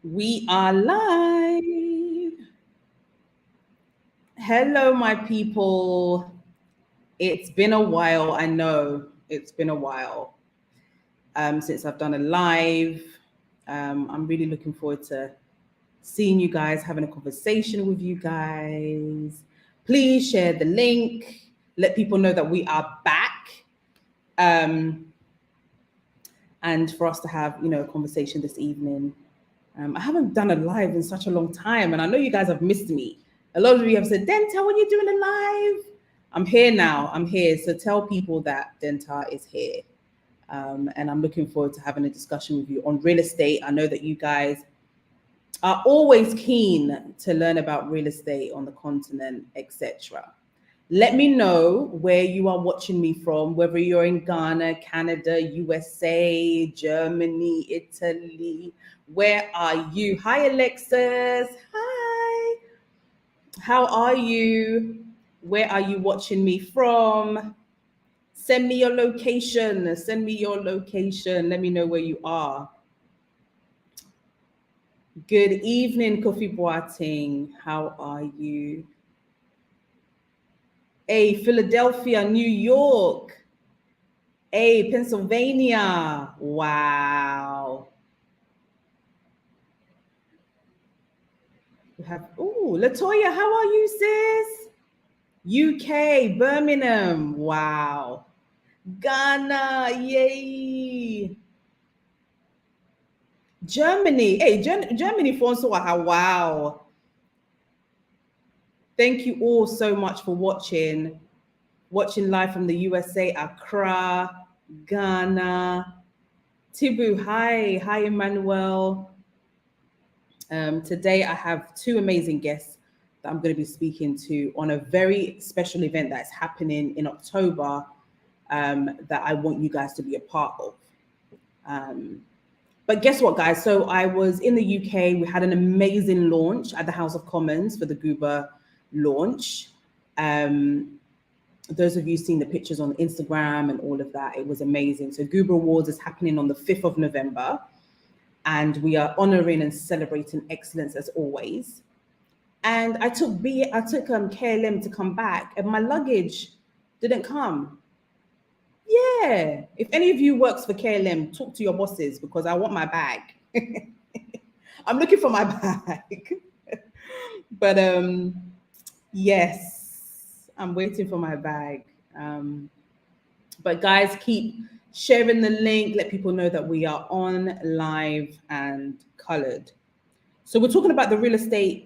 We are live. Hello, my people. It's been a while. I know it's been a while since I've done a live. I'm really looking forward to seeing you guys, having a conversation with you guys. Please share the link. Let people know that we are back. Um, and for us to have, a conversation this evening. I haven't done a live in such a long time, and I know you guys have missed me. A lot of you have said, Denta, when you're doing a live? I'm here now. I'm here. So tell people that Denta is here. And I'm looking forward to having a discussion with you on real estate. I know that you guys are always keen to learn about real estate on the continent, etc. Let me know where you are watching me from, whether you're in Ghana, Canada, USA, Germany, Italy. Where are you? Hi, Alexis. Hi. How are you? Where are you watching me from? Send me your location. Send me your location. Let me know where you are. Good evening, Kofi Boateng. How are you? Hey, Philadelphia, New York. Hey, Pennsylvania. Wow. We have, Latoya, how are you, sis? UK, Birmingham. Wow. Ghana, yay. Germany. Hey, Germany, François. Wow. Thank you all so much for watching. Watching live from the USA, Accra, Ghana. Tibu, hi. Hi, Emmanuel. Today, I have two amazing guests that I'm going to be speaking to on a very special event that's happening in October that I want you guys to be a part of. But guess what, guys? So I was in the UK. We had an amazing launch at the House of Commons for the Goober launch. Those of you seen the pictures on Instagram and all of that, it was amazing. So Goober Awards is happening on the 5th of November. And we are honoring and celebrating excellence as always. And I took KLM to come back, and my luggage didn't come. Yeah, if any of you works for KLM, talk to your bosses because I want my bag. I'm looking for my bag. But yes, I'm waiting for my bag. But guys, keep sharing the link. Let people know that we are on live and colored. So we're talking about the real estate,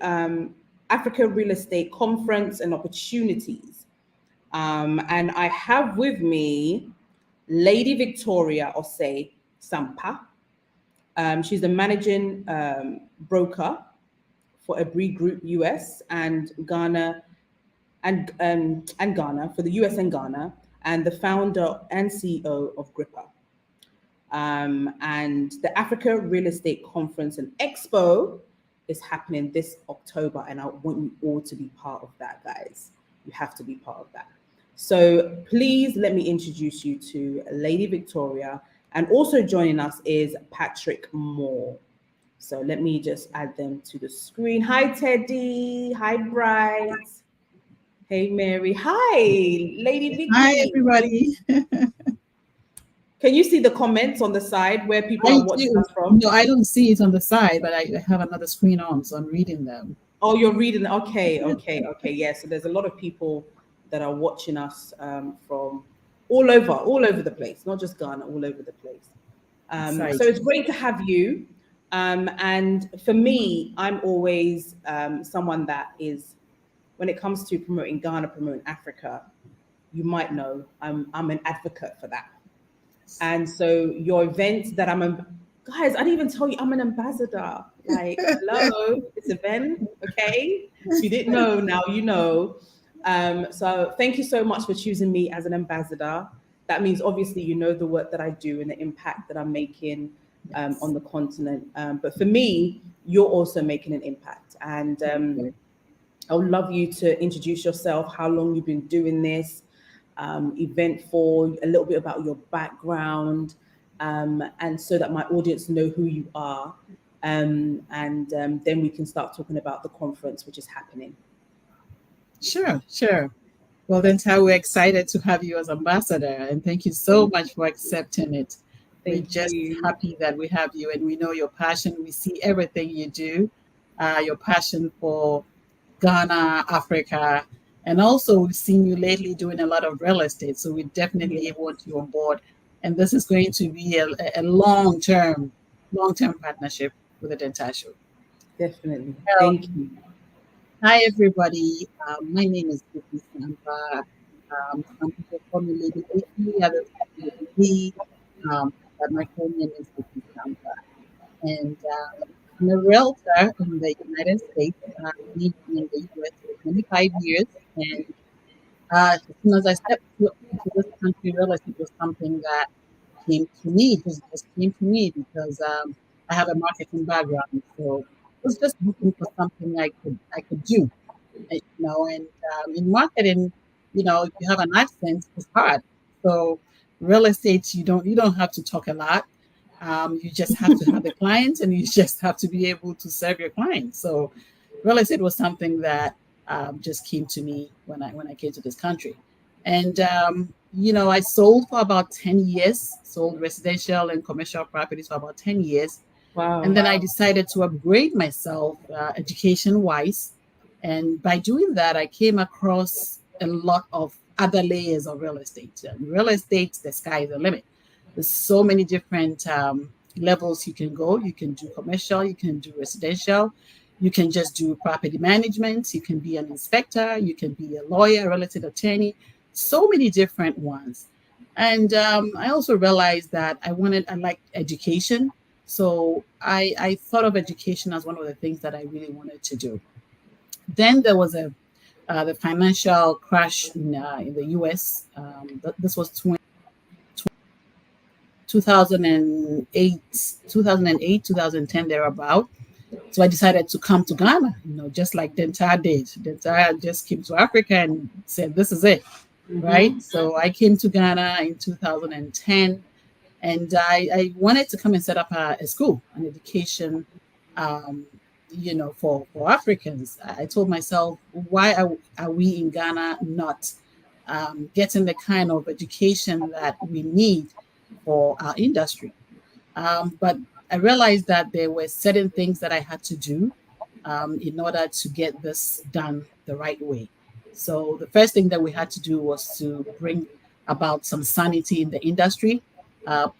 Africa Real Estate Conference and opportunities. And I have with me Lady Victoria Osei Sampa. She's the managing broker for Abri Group US and Ghana and Ghana for the US and Ghana, and the founder and CEO of Gripper. And the Africa Real Estate Conference and Expo is happening this October, and I want you all to be part of that, guys. You have to be part of that. So please let me introduce you to Lady Victoria, and also joining us is Patrick Moore. So let me just add them to the screen. Hi, Teddy. Hi, Bright. Hey, Mary. Hi, Lady Vicky. Hi, everybody. Can you see the comments on the side where people are watching us from? No, I don't see it on the side, but I have another screen on, so I'm reading them. Oh, you're reading. Okay. Yeah. So there's a lot of people that are watching us from all over the place, not just Ghana, all over the place. So it's great to have you. And for me, I'm always someone that is, when it comes to promoting Ghana, promoting Africa, you might know I'm an advocate for that. And so your event that guys, I didn't even tell you I'm an ambassador. Like, hello, this event, okay? If you didn't know, now you know. So thank you so much for choosing me as an ambassador. That means obviously you know the work that I do and the impact that I'm making on the continent. But for me, you're also making an impact. And I would love you to introduce yourself, how long you've been doing this event for, a little bit about your background, and so that my audience know who you are. Then we can start talking about the conference, which is happening. Sure. Well, then, Tara, we're excited to have you as ambassador, and thank you so much for accepting it. We're just happy that we have you, and we know your passion. We see everything you do, your passion for Ghana, Africa, and also we've seen you lately doing a lot of real estate. So we definitely want you on board, and this is going to be a long-term partnership with the Dental Show. Definitely. Thank you. Hi, everybody. My name is Vicky Sampa. Some people call me Lady Vicky, others call me Lady V, but my full name is Vicky Sampa. And I'm a realtor in the United States. I've been in the US for 25 years. And as soon as I stepped into this country, real estate was something that came to me, just came to me because I have a marketing background. So I was just looking for something I could do, and in marketing, if you have an accent, it's hard. So real estate, you don't have to talk a lot. You just have to have the clients, and you just have to be able to serve your clients. So real estate was something that just came to me when I came to this country. And I sold for about 10 years, sold residential and commercial properties for about 10 years. Wow. And then I decided to upgrade myself education-wise. And by doing that, I came across a lot of other layers of real estate. Real estate, the sky is the limit. There's so many different levels you can go. You can do commercial, you can do residential, you can just do property management, you can be an inspector, you can be a lawyer, real estate attorney, so many different ones. And I also realized that I liked education. So I thought of education as one of the things that I really wanted to do. Then there was the financial crash in the US. This was 2008, 2010, thereabout. So I decided to come to Ghana, just like Dentar did. Dentar just came to Africa and said, this is it, right? So I came to Ghana in 2010, and I wanted to come and set up a school, an education, for Africans. I told myself, why are we in Ghana not getting the kind of education that we need for our industry? But I realized that there were certain things that I had to do in order to get this done the right way. So the first thing that we had to do was to bring about some sanity in the industry,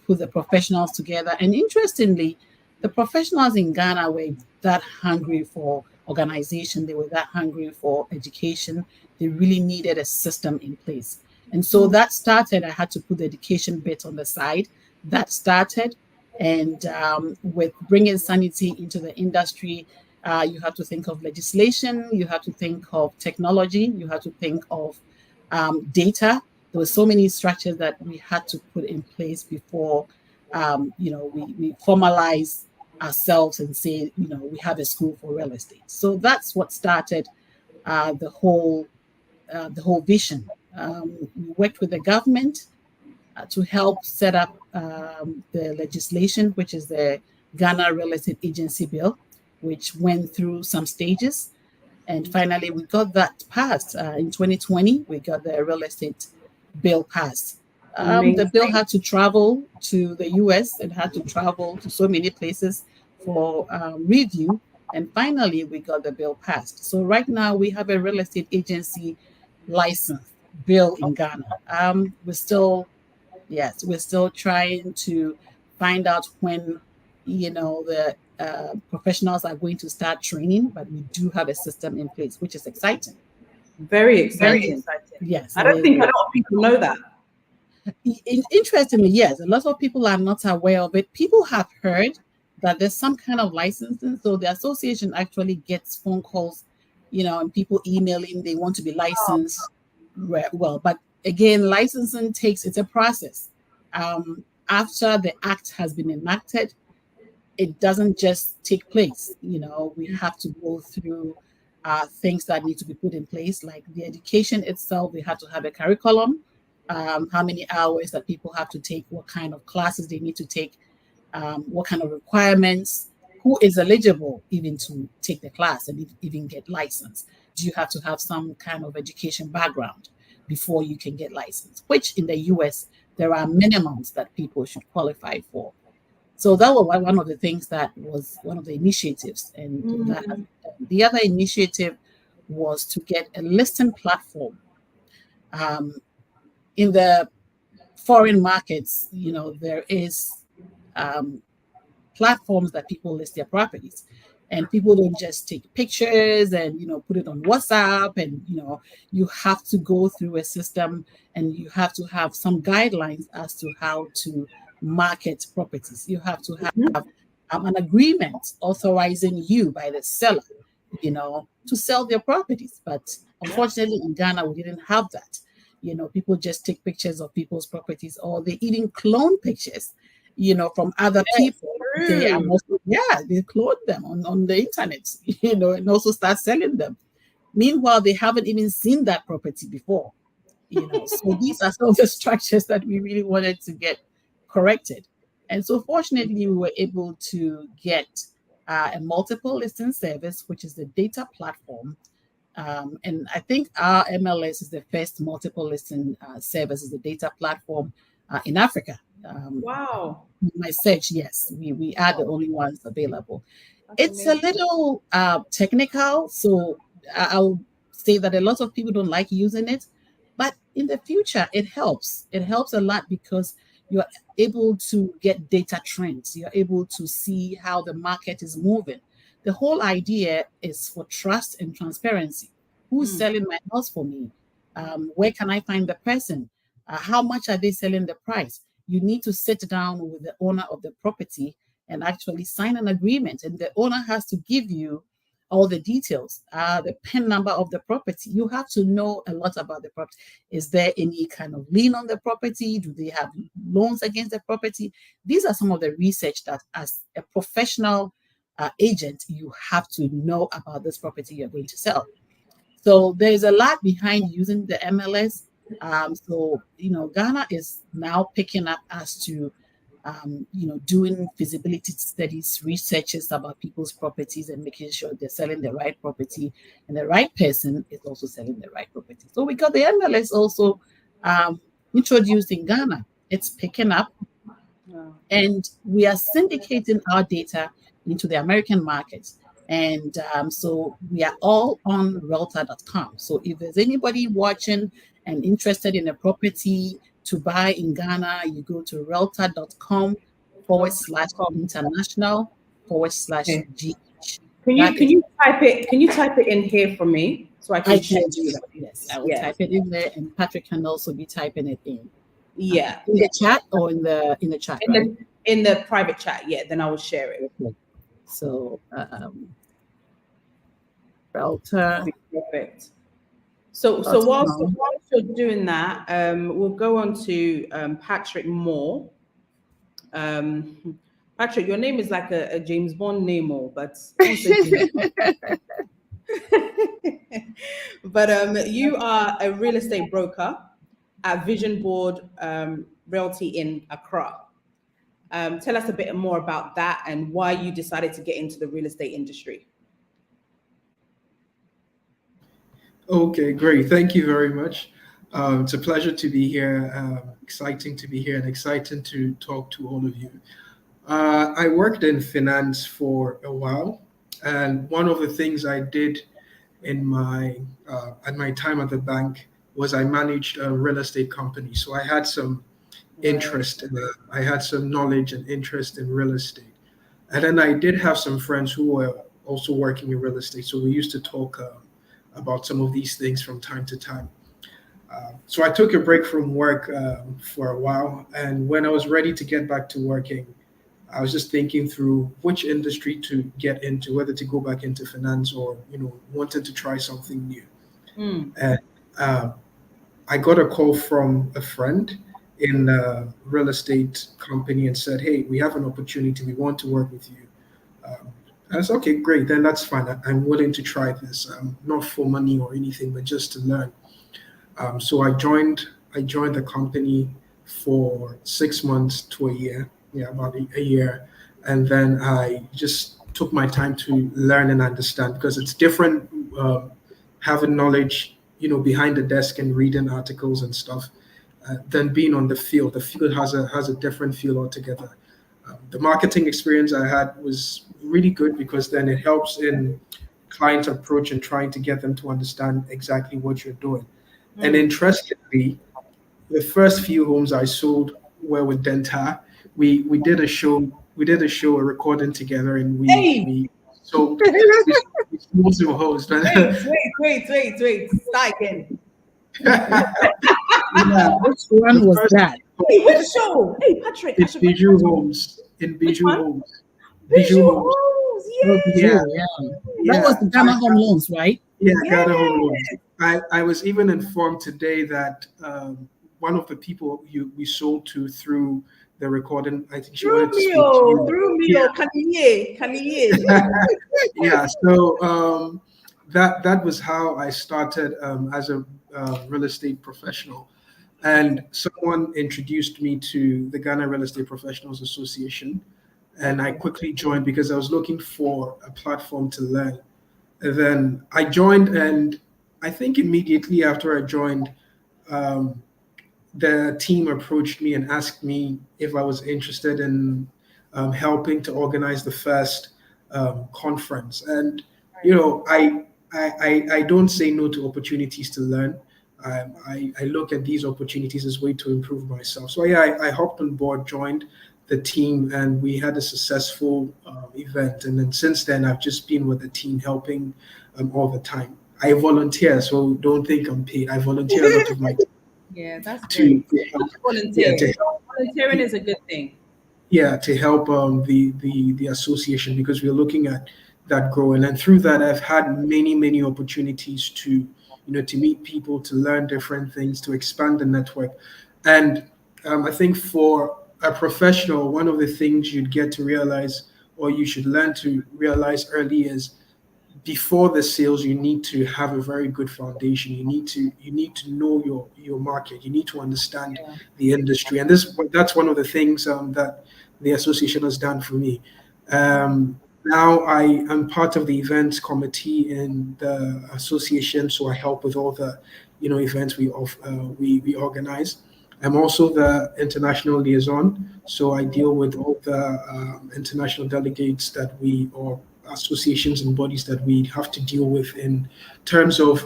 put the professionals together. And interestingly, the professionals in Ghana were that hungry for organization. They were that hungry for education. They really needed a system in place. And so that started, I had to put the education bit on the side. That started. And with bringing sanity into the industry, you have to think of legislation, you have to think of technology, you have to think of data. There were so many structures that we had to put in place before, we formalize ourselves and say, we have a school for real estate. So that's what started the whole vision. We worked with the government to help set up the legislation, which is the Ghana Real Estate Agency Bill, which went through some stages. And finally, we got that passed. In 2020, we got the real estate bill passed. The bill had to travel to the US and had to travel to so many places for review. And finally, we got the bill passed. So right now, we have a real estate agency license bill in Ghana. We're still trying to find out when, the professionals are going to start training, but we do have a system in place, which is exciting. Very exciting. Yes. I don't think a lot of people know that. Interestingly, yes, a lot of people are not aware of it. People have heard that there's some kind of licensing. So the association actually gets phone calls, and people emailing, they want to be licensed. Well, but again, licensing it's a process. After the act has been enacted, it doesn't just take place. We have to go through things that need to be put in place, like the education itself. We have to have a curriculum, how many hours that people have to take, what kind of classes they need to take, what kind of requirements. who is eligible even to take the class and even get licensed? Do you have to have some kind of education background before you can get licensed? Which in the US, there are minimums that people should qualify for. So that was one of the things that was one of the initiatives. And the other initiative was to get a listing platform. In the foreign markets, there is platforms that people list their properties, and people don't just take pictures and put it on WhatsApp, and you have to go through a system, and you have to have some guidelines as to how to market properties. You have to have an agreement authorizing you by the seller, to sell their properties. But unfortunately, in Ghana, we didn't have that. People just take pictures of people's properties, or they even clone pictures, from other people. They clone them on the internet, and also start selling them. Meanwhile, they haven't even seen that property before, So these are some of the structures that we really wanted to get corrected. And so fortunately, we were able to get a multiple listing service, which is the data platform. And I think our MLS is the first multiple listing service, is the data platform in Africa. Wow. My search, yes, we are the only ones available. It's a little technical, so I'll say that a lot of people don't like using it, but in the future, it helps. It helps a lot because you're able to get data trends. You're able to see how the market is moving. The whole idea is for trust and transparency. Who's selling my house for me? Where can I find the person? How much are they selling the price? You need to sit down with the owner of the property and actually sign an agreement. And the owner has to give you all the details, the PIN number of the property. You have to know a lot about the property. Is there any kind of lien on the property? Do they have loans against the property? These are some of the research that, as a professional agent, you have to know about this property you're going to sell. So there's a lot behind using the MLS. So Ghana is now picking up as to doing feasibility studies, researches about people's properties, and making sure they're selling the right property, and the right person is also selling the right property. So we got the MLS also introduced in Ghana. It's picking up, and we are syndicating our data into the American market. And so we are all on realtor.com. So if there's anybody watching and interested in a property to buy in Ghana, you go to realtor.com/international/GH. Can you type it? Can you type it in here for me so I can do that? Yes, I will type it in there, and Patrick can also be typing it in. In the chat, or in the chat, in the private chat. Yeah, then I will share it. Okay. So realtor. Perfect. So whilst you're doing that, we'll go on to Patrick Moore. Patrick, your name is like a James Bond name, but but you are a real estate broker at Vision Board Realty in Accra. Tell us a bit more about that and why you decided to get into the real estate industry. Okay, great. Thank you very much. It's a pleasure to be here. Exciting to be here and exciting to talk to all of you. I worked in finance for a while, and one of the things I did in my at my time at the bank was I managed a real estate company. So I had some interest in I had some knowledge and interest in real estate. And then I did have some friends who were also working in real estate. So we used to talk about some of these things from time to time. So I took a break from work for a while. And when I was ready to get back to working, I was just thinking through which industry to get into, whether to go back into finance or, wanted to try something new. And I got a call from a friend in a real estate company and said, hey, we have an opportunity. We want to work with you. I said, okay, great. Then that's fine. I'm willing to try this, not for money or anything, but just to learn. So I joined the company for 6 months to a year. Yeah, about a year. And then I just took my time to learn and understand, because it's different having knowledge, behind the desk and reading articles and stuff, than being on the field. The field has a different feel altogether. The marketing experience I had was really good, because then it helps in client approach and trying to get them to understand exactly what you're doing. And interestingly, the first few homes I sold were with Dentar. We did a show, a recording together, and we sold some homes. Wait. Start again. Yeah, which one was that? Hey, which show? Hey, Patrick. It's Bijou Homes. In Bijou one? Homes. Bijou Homes. Homes. Oh, Yeah. yeah. That was the Ghana Home Loans, right? Yeah, Ghana Home Loans. I was even informed today that one of the people we sold to through the recording, I think she wanted to speak to you. Kanye. Yeah, so that was how I started as a real estate professional. And someone introduced me to the Ghana Real Estate Professionals Association, and I quickly joined because I was looking for a platform to learn. And then I joined, and I think immediately after I joined, the team approached me and asked me if I was interested in helping to organize the first conference. And I don't say no to opportunities to learn. I look at these opportunities as a way to improve myself. So yeah, I hopped on board, joined the team, and we had a successful event. And then since then, I've just been with the team, helping all the time. I volunteer, so don't think I'm paid. I volunteer a lot of my time. Yeah, that's good. Volunteering is a good thing. Yeah, to help the association, because we're looking at that growing. And through that, I've had many opportunities to to meet people, to learn different things, to expand the network. And I think for a professional, one of the things you'd get to realize, or you should learn to realize early, is before the sales, you need to have a very good foundation. You need to know your market. You need to understand the industry, and that's one of the things that the association has done for me. Now I am part of the events committee in the association, so I help with all the events we organize. I'm also the international liaison, so I deal with all the international delegates that or associations and bodies that we have to deal with in terms of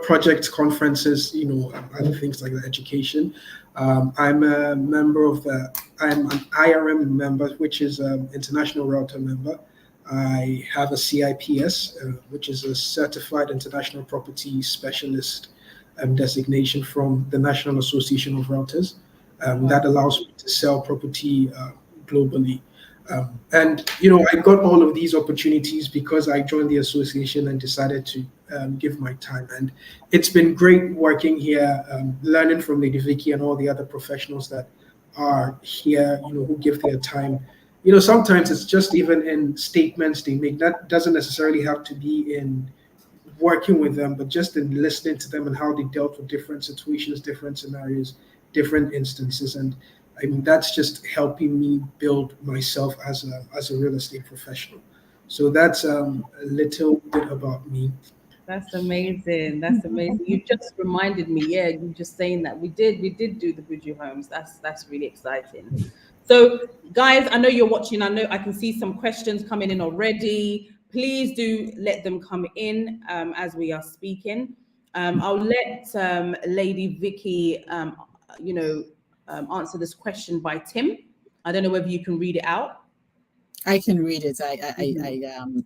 projects, conferences, other things like that, education. I'm a member of I'm an IRM member, which is International Realtor member. I have a CIPS, which is a Certified International Property Specialist designation from the National Association of Realtors. That allows me to sell property globally. And I got all of these opportunities because I joined the association and decided to give my time. And it's been great working here, learning from Lady Vicky and all the other professionals that are here, who give their time. Sometimes it's just even in statements they make. That doesn't necessarily have to be in working with them, but just in listening to them and how they dealt with different situations, different scenarios, different instances. And I mean, that's just helping me build myself as a real estate professional. So that's a little bit about me. That's amazing. That's amazing. You just reminded me. Yeah, you just saying that we did do the Bijou Homes. That's really exciting. So, guys, I know you're watching. I know I can see some questions coming in already. Please do let them come in as we are speaking. I'll let Lady Vicky, answer this question by Tim. I don't know whether you can read it out. I can read it.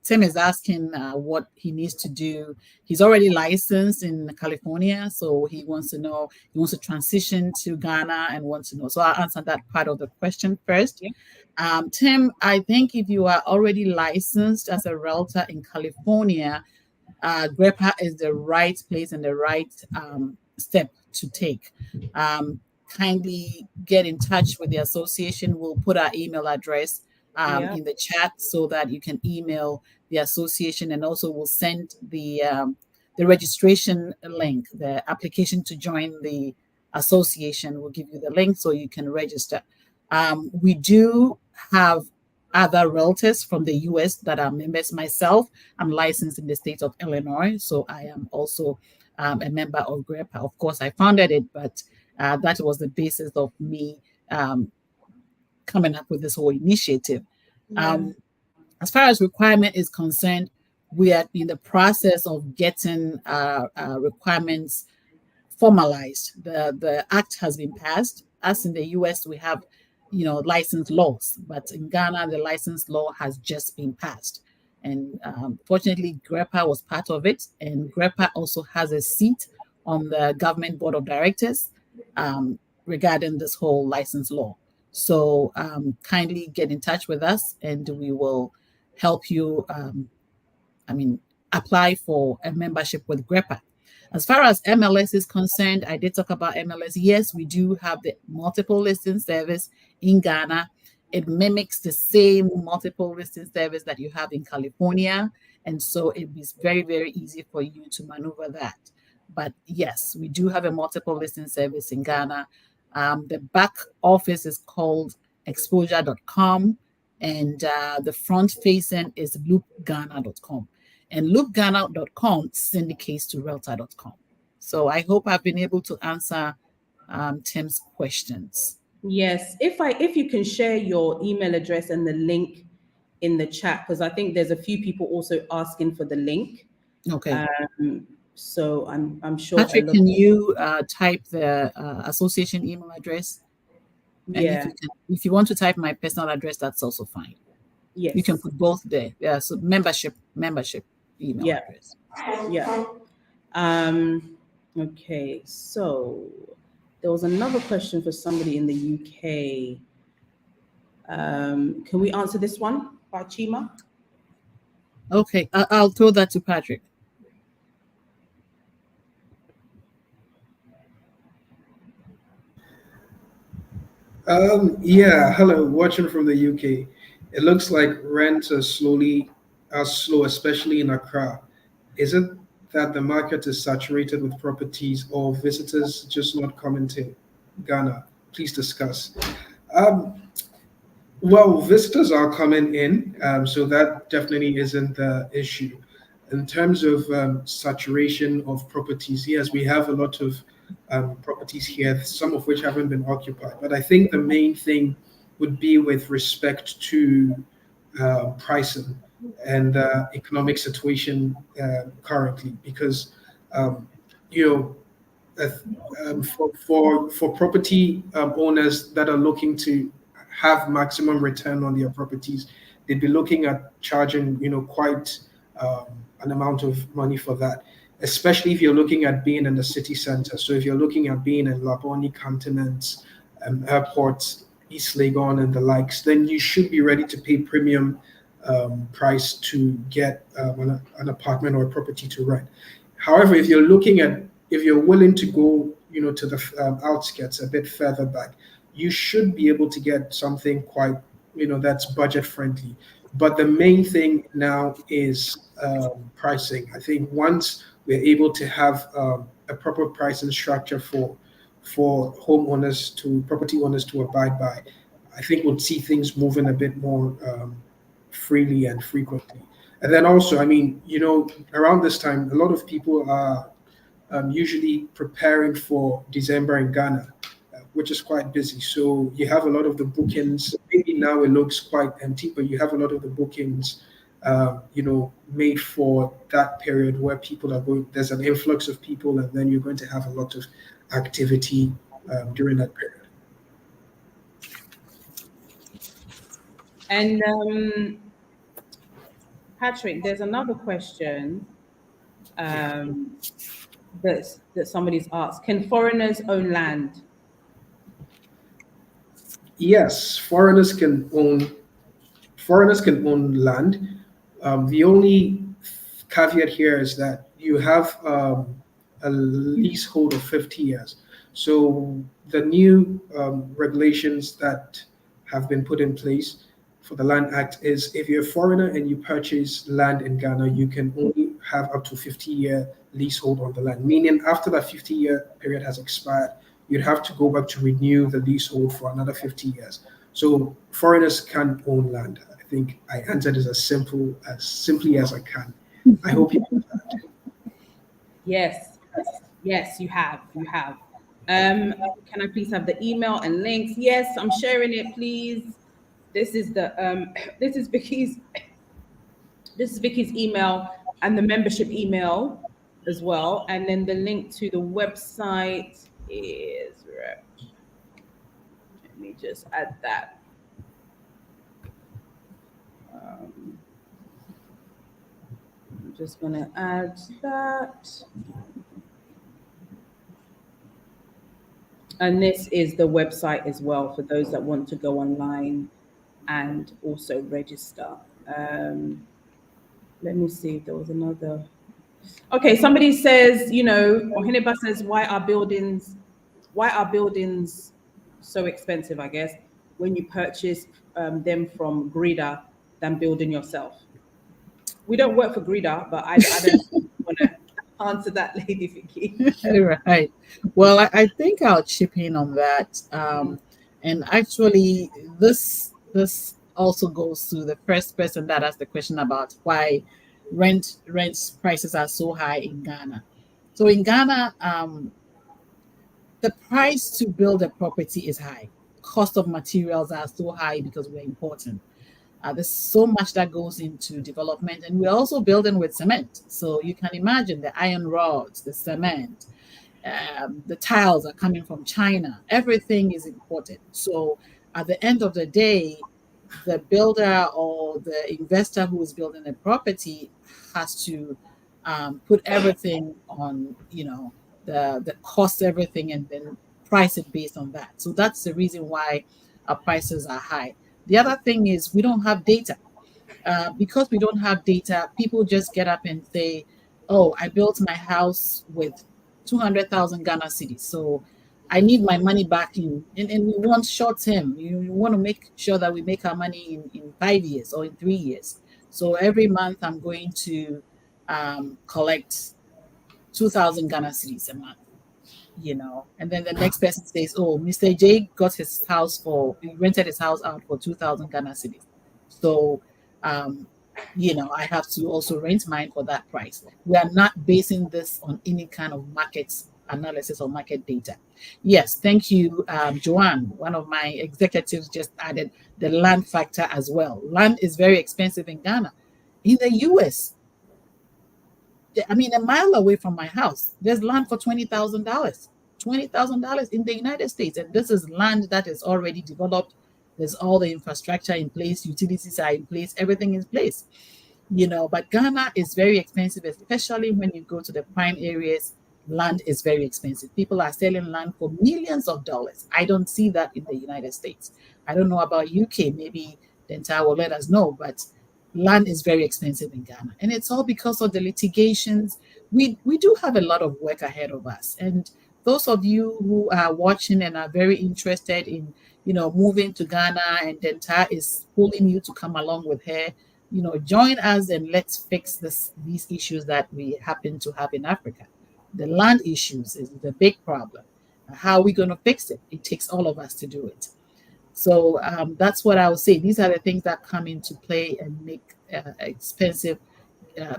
Tim is asking what he needs to do. He's already licensed in California, so he wants to transition to Ghana and wants to know. So I'll answer that part of the question first. Yeah. Tim, I think if you are already licensed as a realtor in California, GREPA is the right place and the right step to take. Kindly get in touch with the association. We'll put our email address in the chat so that you can email the association, and also we'll send the registration link, the application to join the association. We'll give you the link so you can register. We do have other realtors from the US that are members. Myself, I'm licensed in the state of Illinois, so I am also a member of GREPA. Of course, I founded it, but that was the basis of me coming up with this whole initiative. As far as requirement is concerned, we are in the process of getting requirements formalized. The act has been passed. As in the US, we have, license laws, but in Ghana, the license law has just been passed. And fortunately, GREPA was part of it. And GREPA also has a seat on the government board of directors regarding this whole license law. So kindly get in touch with us and we will help you, apply for a membership with GREPA. As far as MLS is concerned, I did talk about MLS. Yes, we do have the multiple listing service in Ghana. It mimics the same multiple listing service that you have in California. And so it is very, very easy for you to maneuver that. But yes, we do have a multiple listing service in Ghana. The back office is called exposure.com and the front facing is loopghana.com. And loopghana.com syndicates to realtor.com. So I hope I've been able to answer Tim's questions. Yes, if you can share your email address and the link in the chat, because I think there's a few people also asking for the link. Okay. So I'm sure. Patrick, can you type the association email address? Yeah. And if you want to type my personal address, that's also fine. Yes. You can put both there. Yeah. So membership email address. Yeah. Okay. So there was another question for somebody in the UK. Can we answer this one by Chima? Okay. I'll throw that to Patrick. Hello, watching from the UK. It looks like rents are slow, especially in Accra. Is it that the market is saturated with properties or visitors just not coming to Ghana? Please discuss. Well, visitors are coming in, so that definitely isn't the issue. In terms of saturation of properties, yes, we have a lot of properties here, some of which haven't been occupied. But I think the main thing would be with respect to pricing and economic situation currently, because for property owners that are looking to have maximum return on their properties, they'd be looking at charging quite an amount of money for that, especially if you're looking at being in the city center. So if you're looking at being in Labone Cantonments, airports, East Legon and the likes, then you should be ready to pay premium price to get an apartment or a property to rent. However, if you're willing to go to the outskirts a bit further back, you should be able to get something quite that's budget friendly. But the main thing now is pricing. I think once we're able to have a proper pricing structure for homeowners to property owners to abide by, I think we'll see things moving a bit more freely and frequently. And then also, around this time, a lot of people are usually preparing for December in Ghana, which is quite busy. So you have a lot of the bookings. Maybe now it looks quite empty, but you have a lot of the bookings, made for that period where people are going. There's an influx of people, and then you're going to have a lot of activity during that period. And Patrick, there's another question that somebody's asked. Can foreigners own land? Yes, foreigners can own land. The only caveat here is that you have a leasehold of 50 years. So the new regulations that have been put in place for the Land Act is if you're a foreigner and you purchase land in Ghana, you can only have up to 50-year leasehold on the land, meaning after that 50-year period has expired, you'd have to go back to renew the leasehold for another 50 years. So foreigners can't own land. I think I answered this as simply as I can. I hope you understand. Yes, yes, you have. You have. Can I please have the email and links? Yes, I'm sharing it, please. This is the this is Vicky's email and the membership email as well. And then the link to the website is, let me just add that. I'm just going to add that. And this is the website as well for those that want to go online and also register. Let me see if there was another. Okay, somebody says, Ohineba says, why are buildings so expensive, I guess, when you purchase them from Grida than building yourself? We don't work for Grida, but I don't want to answer that, Lady Vicky. Right. Well, I think I'll chip in on that. And actually, this also goes to the first person that asked the question about why rent prices are so high in Ghana. So in Ghana, the price to build a property is high. Cost of materials are so high because we're important. There's so much that goes into development, and we're also building with cement. So you can imagine the iron rods, the cement, the tiles are coming from China. Everything is imported. So at the end of the day, the builder or the investor who is building a property has to put everything on, the cost, everything, and then price it based on that. So that's the reason why our prices are high. The other thing is we don't have data. Because we don't have data, people just get up and say, oh, I built my house with 200,000 Ghana cedis. So I need my money back and we want short term. You want to make sure that we make our money in 5 years or in 3 years. So every month I'm going to collect 2,000 Ghana cedis a month. And then the next person says, oh, Mr. J got his house he rented his house out for 2,000 Ghana cedis. So, I have to also rent mine for that price. We are not basing this on any kind of market analysis or market data. Yes, thank you, Joanne. One of my executives just added the land factor as well. Land is very expensive in Ghana. In the US, a mile away from my house, there's land for $20,000. $20,000 in the United States. And this is land that is already developed. There's all the infrastructure in place, utilities are in place, everything is in place. But Ghana is very expensive, especially when you go to the prime areas. Land is very expensive. People are selling land for millions of dollars. I don't see that in the United States. I don't know about UK. Maybe Denta will let us know, but land is very expensive in Ghana. And it's all because of the litigations. We do have a lot of work ahead of us. And those of you who are watching and are very interested in, moving to Ghana, and Denta is pulling you to come along with her, join us and let's fix these issues that we happen to have in Africa. The land issues is the big problem. How are we going to fix it? It takes all of us to do it. So that's what I would say. These are the things that come into play and make expensive,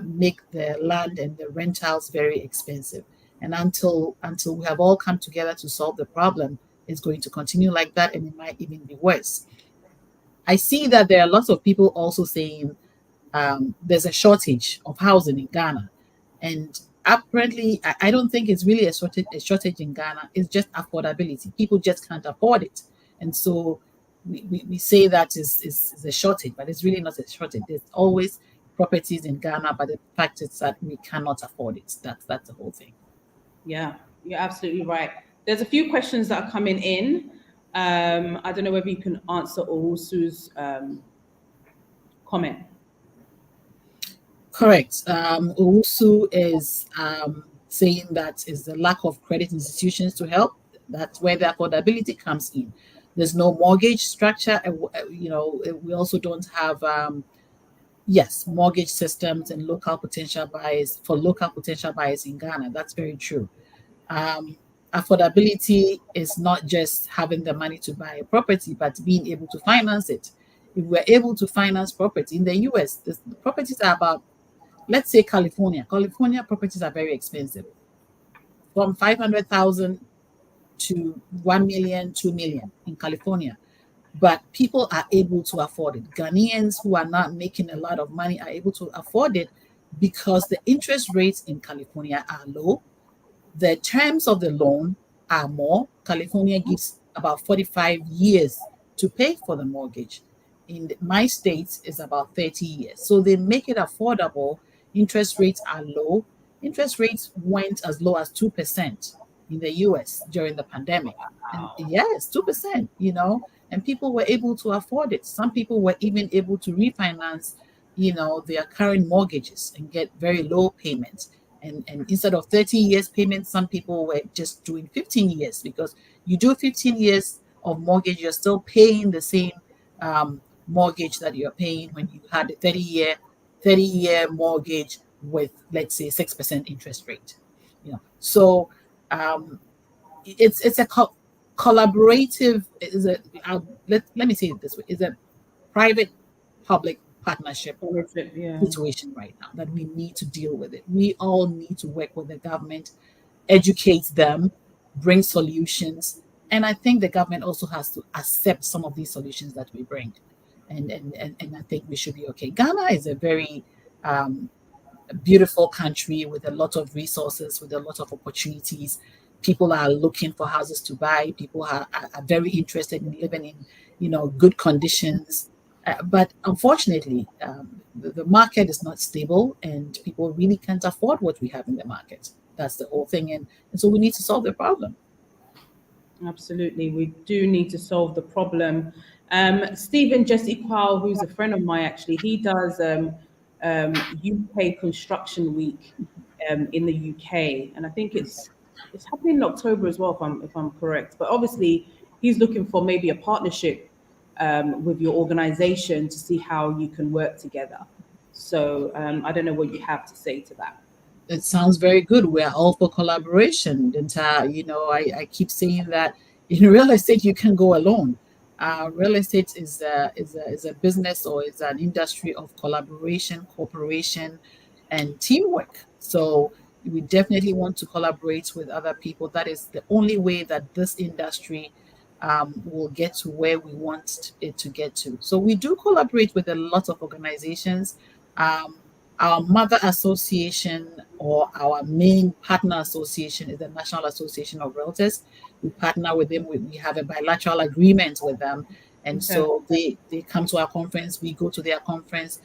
make the land and the rentals very expensive. And until we have all come together to solve the problem, it's going to continue like that, and it might even be worse. I see that there are lots of people also saying there's a shortage of housing in Ghana. And apparently, I don't think it's really a shortage in Ghana. It's just affordability. People just can't afford it. And so we say that is a shortage, but it's really not a shortage. There's always properties in Ghana, but the fact is that we cannot afford it. That's the whole thing. Yeah, you're absolutely right. There's a few questions that are coming in. I don't know whether you can answer Owusu's comment. Correct. Owusu is saying that is the lack of credit institutions to help. That's where the affordability comes in. There's no mortgage structure. We also don't have, mortgage systems and local potential buyers in Ghana. That's very true. affordability is not just having the money to buy a property, but being able to finance it. If we're able to finance property in the US, the properties are about, let's say California. California properties are very expensive, from 500,000 to 1 million, 2 million in California. But people are able to afford it. Ghanaians who are not making a lot of money are able to afford it because the interest rates in California are low. The terms of the loan are more. California gives about 45 years to pay for the mortgage. In my state, is about 30 years. So they make it affordable. Interest rates are low. Interest rates went as low as 2% in the US during the pandemic. And yes, 2%, and people were able to afford it. Some people were even able to refinance, their current mortgages and get very low payments. And instead of 30 years payments, some people were just doing 15 years, because you do 15 years of mortgage, you're still paying the same mortgage that you're paying when you had a 30-year mortgage with, let's say, 6% interest rate. So it's a collaborative. Let me say it this way: it's a private-public partnership situation right now that we need to deal with it. We all need to work with the government, educate them, bring solutions, and I think the government also has to accept some of these solutions that we bring, and I think we should be okay. Ghana is a very beautiful country with a lot of resources, with a lot of opportunities. People are looking for houses to buy. People are very interested in living in good conditions. But unfortunately, the market is not stable, and people really can't afford what we have in the market. That's the whole thing. And so we need to solve the problem. Absolutely. We do need to solve the problem. Stephen Jessiqual, who's a friend of mine, actually, he does UK Construction Week in the UK. And I think it's happening in October as well, if I'm correct. But obviously, he's looking for maybe a partnership with your organization to see how you can work together. So I don't know what you have to say to that. It sounds very good. We're all for collaboration. And I keep saying that in real estate you can go alone. Real estate is a business, or is an industry of collaboration, cooperation, and teamwork. So we definitely want to collaborate with other people. That is the only way that this industry will get to where we want it to get to. So we do collaborate with a lot of organizations. Our mother association, or our main partner association, is the National Association of Realtors. We partner with them. We have a bilateral agreement with them. And so they come to our conference. We go to their conference.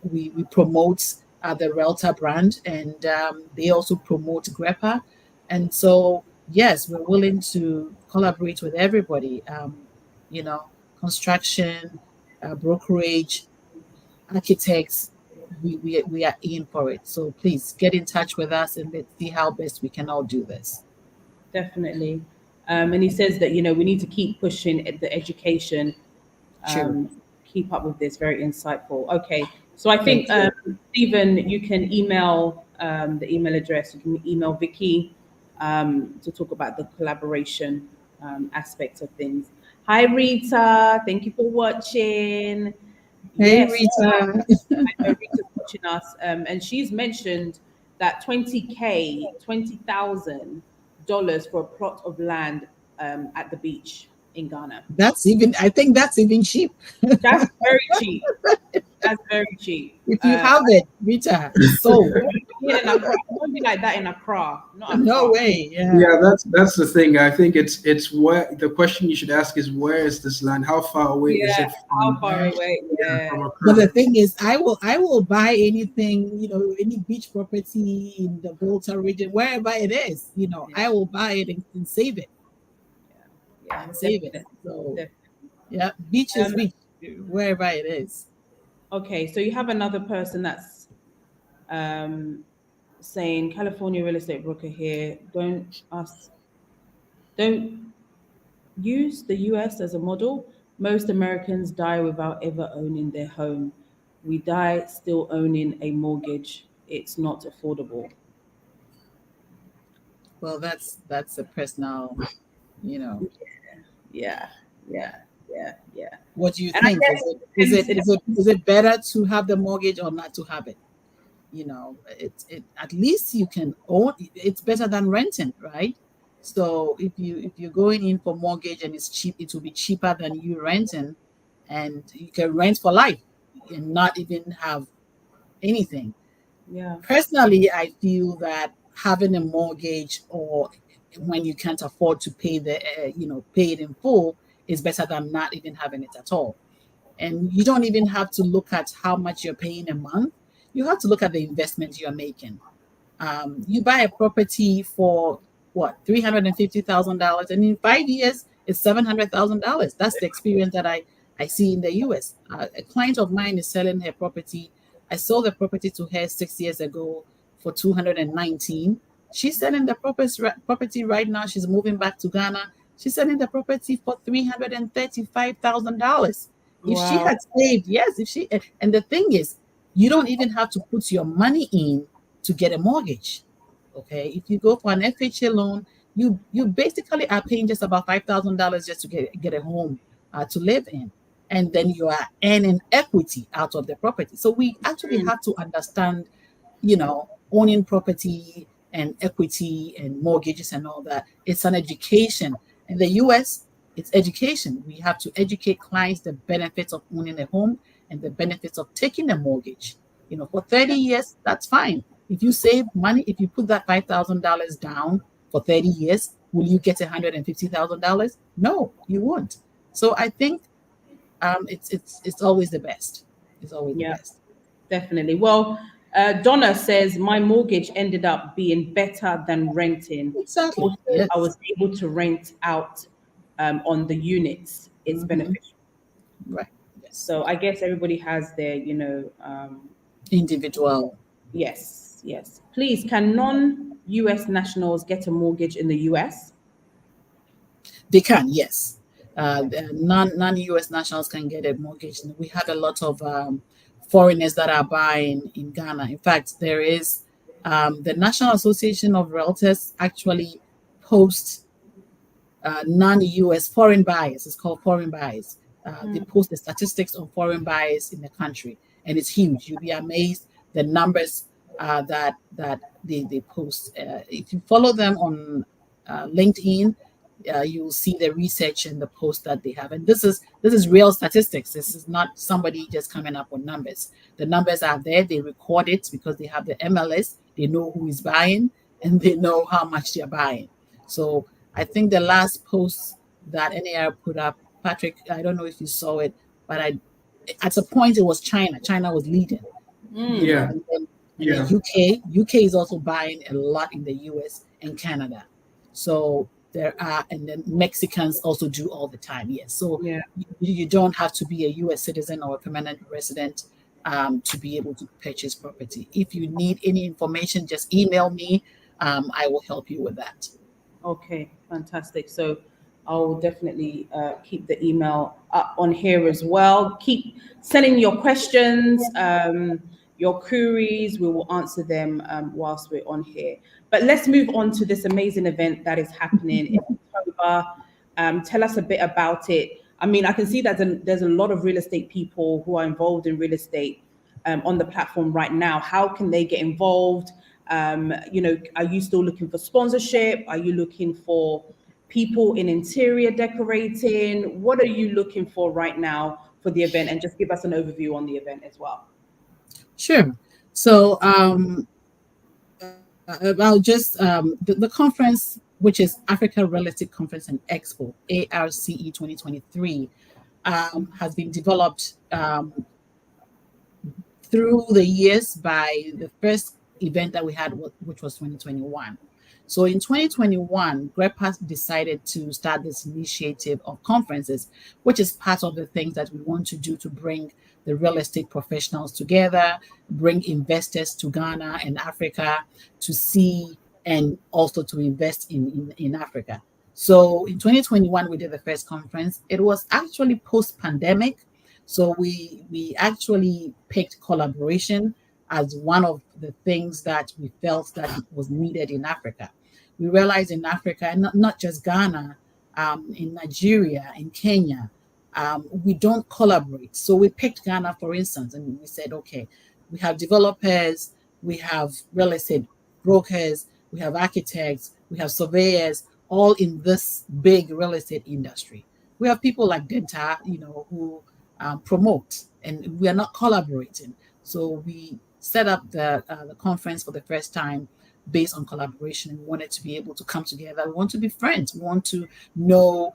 We promote the Realtor brand, and they also promote GREPA. And so, yes, we're willing to collaborate with everybody, construction, brokerage, architects. We are in for it. So please get in touch with us, and let's see how best we can all do this. Definitely. And he says that, we need to keep pushing the education, keep up with this. Very insightful. Okay. So I think, Stephen, you can email the email address. You can email Vicky to talk about the collaboration aspects of things. Hi, Rita. Thank you for watching. Hey, Rita. I know Rita's watching us. And she's mentioned that $20,000 for a plot of land at the beach in Ghana. I think that's even cheap. That's very cheap. That's very cheap. If you have it, Rita, it's sold. It won't be like that in Accra. No way. Yeah, that's the thing. I think it's where the question you should ask is, where is this land? How far away is it from? How far away? Yeah. But the thing is, I will buy anything, any beach property in the Volta region, wherever it is, I will buy it and save it. Yeah, and save it. So yeah, beach is beach, wherever it is. Okay, so you have another person that's saying, California real estate broker here, don't use the US as a model. Most Americans die without ever owning their home. We die still owning a mortgage. It's not affordable. Well, that's a personal, you know. Yeah, yeah, yeah. What do you And I think? guess Is it better to have the mortgage or not to have it? You know, it at least you can own. It's better than renting, right? So if you're going in for mortgage and it's cheap, it will be cheaper than you renting, and you can rent for life and not even have anything. yeah, Personally, I feel that having a mortgage, or when you can't afford to pay pay it in full, is better than not even having it at all. And you don't even have to look at how much you're paying a month. You have to look at the investment you're making. You buy a property for what, $350,000, and in 5 years it's $700,000. That's the experience that I see in the US. A client of mine is selling her property. I sold the property to her 6 years ago for 219. She's selling the property right now. She's moving back to Ghana. She's selling the property for $335,000. If she wow, had saved, yes, if she and the thing is, you don't even have to put your money in to get a mortgage. Okay, if you go for an FHA loan, you basically are paying just about $5,000 just to get a home to live in, and then you are earning equity out of the property. So we actually have to understand, owning property and equity and mortgages and all that. It's an education. In the US, it's education. We have to educate clients the benefits of owning a home and the benefits of taking a mortgage. For 30 years, that's fine. If you save money, if you put that $5,000 down for 30 years, will you get $150,000? No, you won't. So I think it's always the best. It's always the yeah, best. definitely. Well, Donna says my mortgage ended up being better than renting. Exactly. Also, Yes. I was able to rent out on the units. It's Mhm. beneficial. Right. Yes. So I guess everybody has their, Individual. yes, yes. Please, can non-US nationals get a mortgage in the US? They can, yes. The non-US nationals can get a mortgage. And we have a lot of foreigners that are buying in Ghana. In fact, there is the National Association of Realtors actually posts non-US foreign buyers. It's called foreign buyers. They post the statistics on foreign buyers in the country, and it's huge. You'll be amazed the numbers that they post. If you follow them on LinkedIn, you'll see the research and the post that they have. And this is real statistics. This is not somebody just coming up with numbers. The numbers are there. They record it because they have the MLS. They know who is buying and they know how much they're buying. So I think the last post that NAR put up, Patrick, I don't know if you saw it, but at a point it was China. China was leading. Yeah. And then Yeah. UK is also buying a lot in the US and Canada. So and then Mexicans also do all the time. Yes. So Yeah. you don't have to be a US citizen or a permanent resident to be able to purchase property. If you need any information, just email me. I will help you with that. Okay, fantastic. So I'll definitely keep the email up on here as well. Keep sending your questions, your queries. We will answer them whilst we're on here. But let's move on to this amazing event that is happening in October. Tell us a bit about it. I mean, I can see that there's a lot of real estate people who are involved in real estate on the platform right now. How can they get involved? Are you still looking for sponsorship? Are you looking for people in interior decorating? What are you looking for right now for the event? And just give us an overview on the event as well. Sure. So I'll just the conference, which is Africa Real Estate Conference and Expo, ARCE 2023, has been developed through the years by the first event that we had, which was 2021. So in 2021, GREPA decided to start this initiative of conferences, which is part of the things that we want to do to bring the real estate professionals together, bring investors to Ghana and Africa to see and also to invest in Africa. So in 2021, we did the first conference. It was actually post-pandemic. So we actually picked collaboration as one of the things that we felt that was needed in Africa. we realized in Africa, and not just Ghana, in Nigeria, in Kenya, we don't collaborate. So we picked Ghana, for instance, and we said, okay, we have developers, we have real estate brokers, we have architects, we have surveyors, all in this big real estate industry. We have people like Denta, who promote, and we are not collaborating. So we set up the conference for the first time based on collaboration. We wanted to be able to come together. We want to be friends. We want to know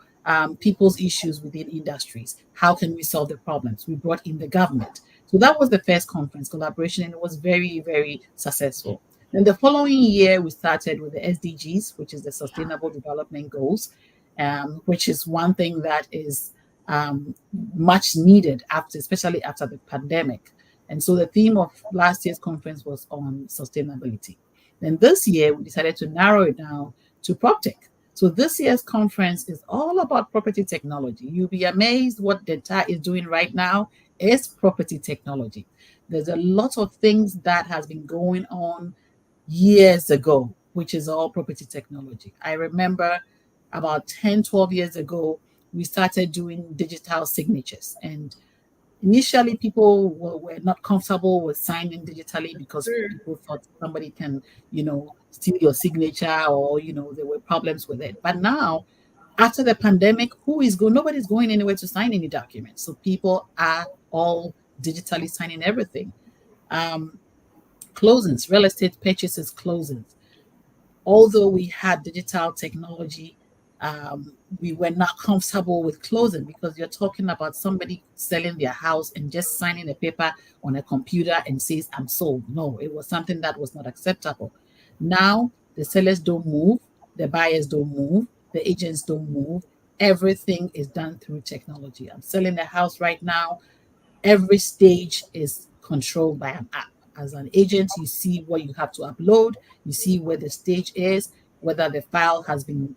people's issues within industries. How can we solve the problems? We brought in the government. So that was the first conference, collaboration, and it was very, very successful. Then the following year, we started with the SDGs, which is the Sustainable Development Goals, which is one thing that is much needed especially after the pandemic. And so the theme of last year's conference was on sustainability. Then this year, we decided to narrow it down to PropTech. So this year's conference is all about property technology. You'll be amazed what Denta is doing right now is property technology. There's a lot of things that has been going on years ago, which is all property technology. I remember about 10, 12 years ago, we started doing digital signatures. And initially, people were not comfortable with signing digitally because people thought somebody can, steal your signature, or, there were problems with it. But now, after the pandemic, nobody's going anywhere to sign any documents. So people are all digitally signing everything. Closings, real estate purchases, closings. Although we had digital technology, we were not comfortable with closing, because you're talking about somebody selling their house and just signing a paper on a computer and says, I'm sold. No, it was something that was not acceptable. Now, the sellers don't move, the buyers don't move, the agents don't move. Everything is done through technology. I'm selling a house right now. Every stage is controlled by an app. As an agent, you see what you have to upload, you see where the stage is, whether the file has been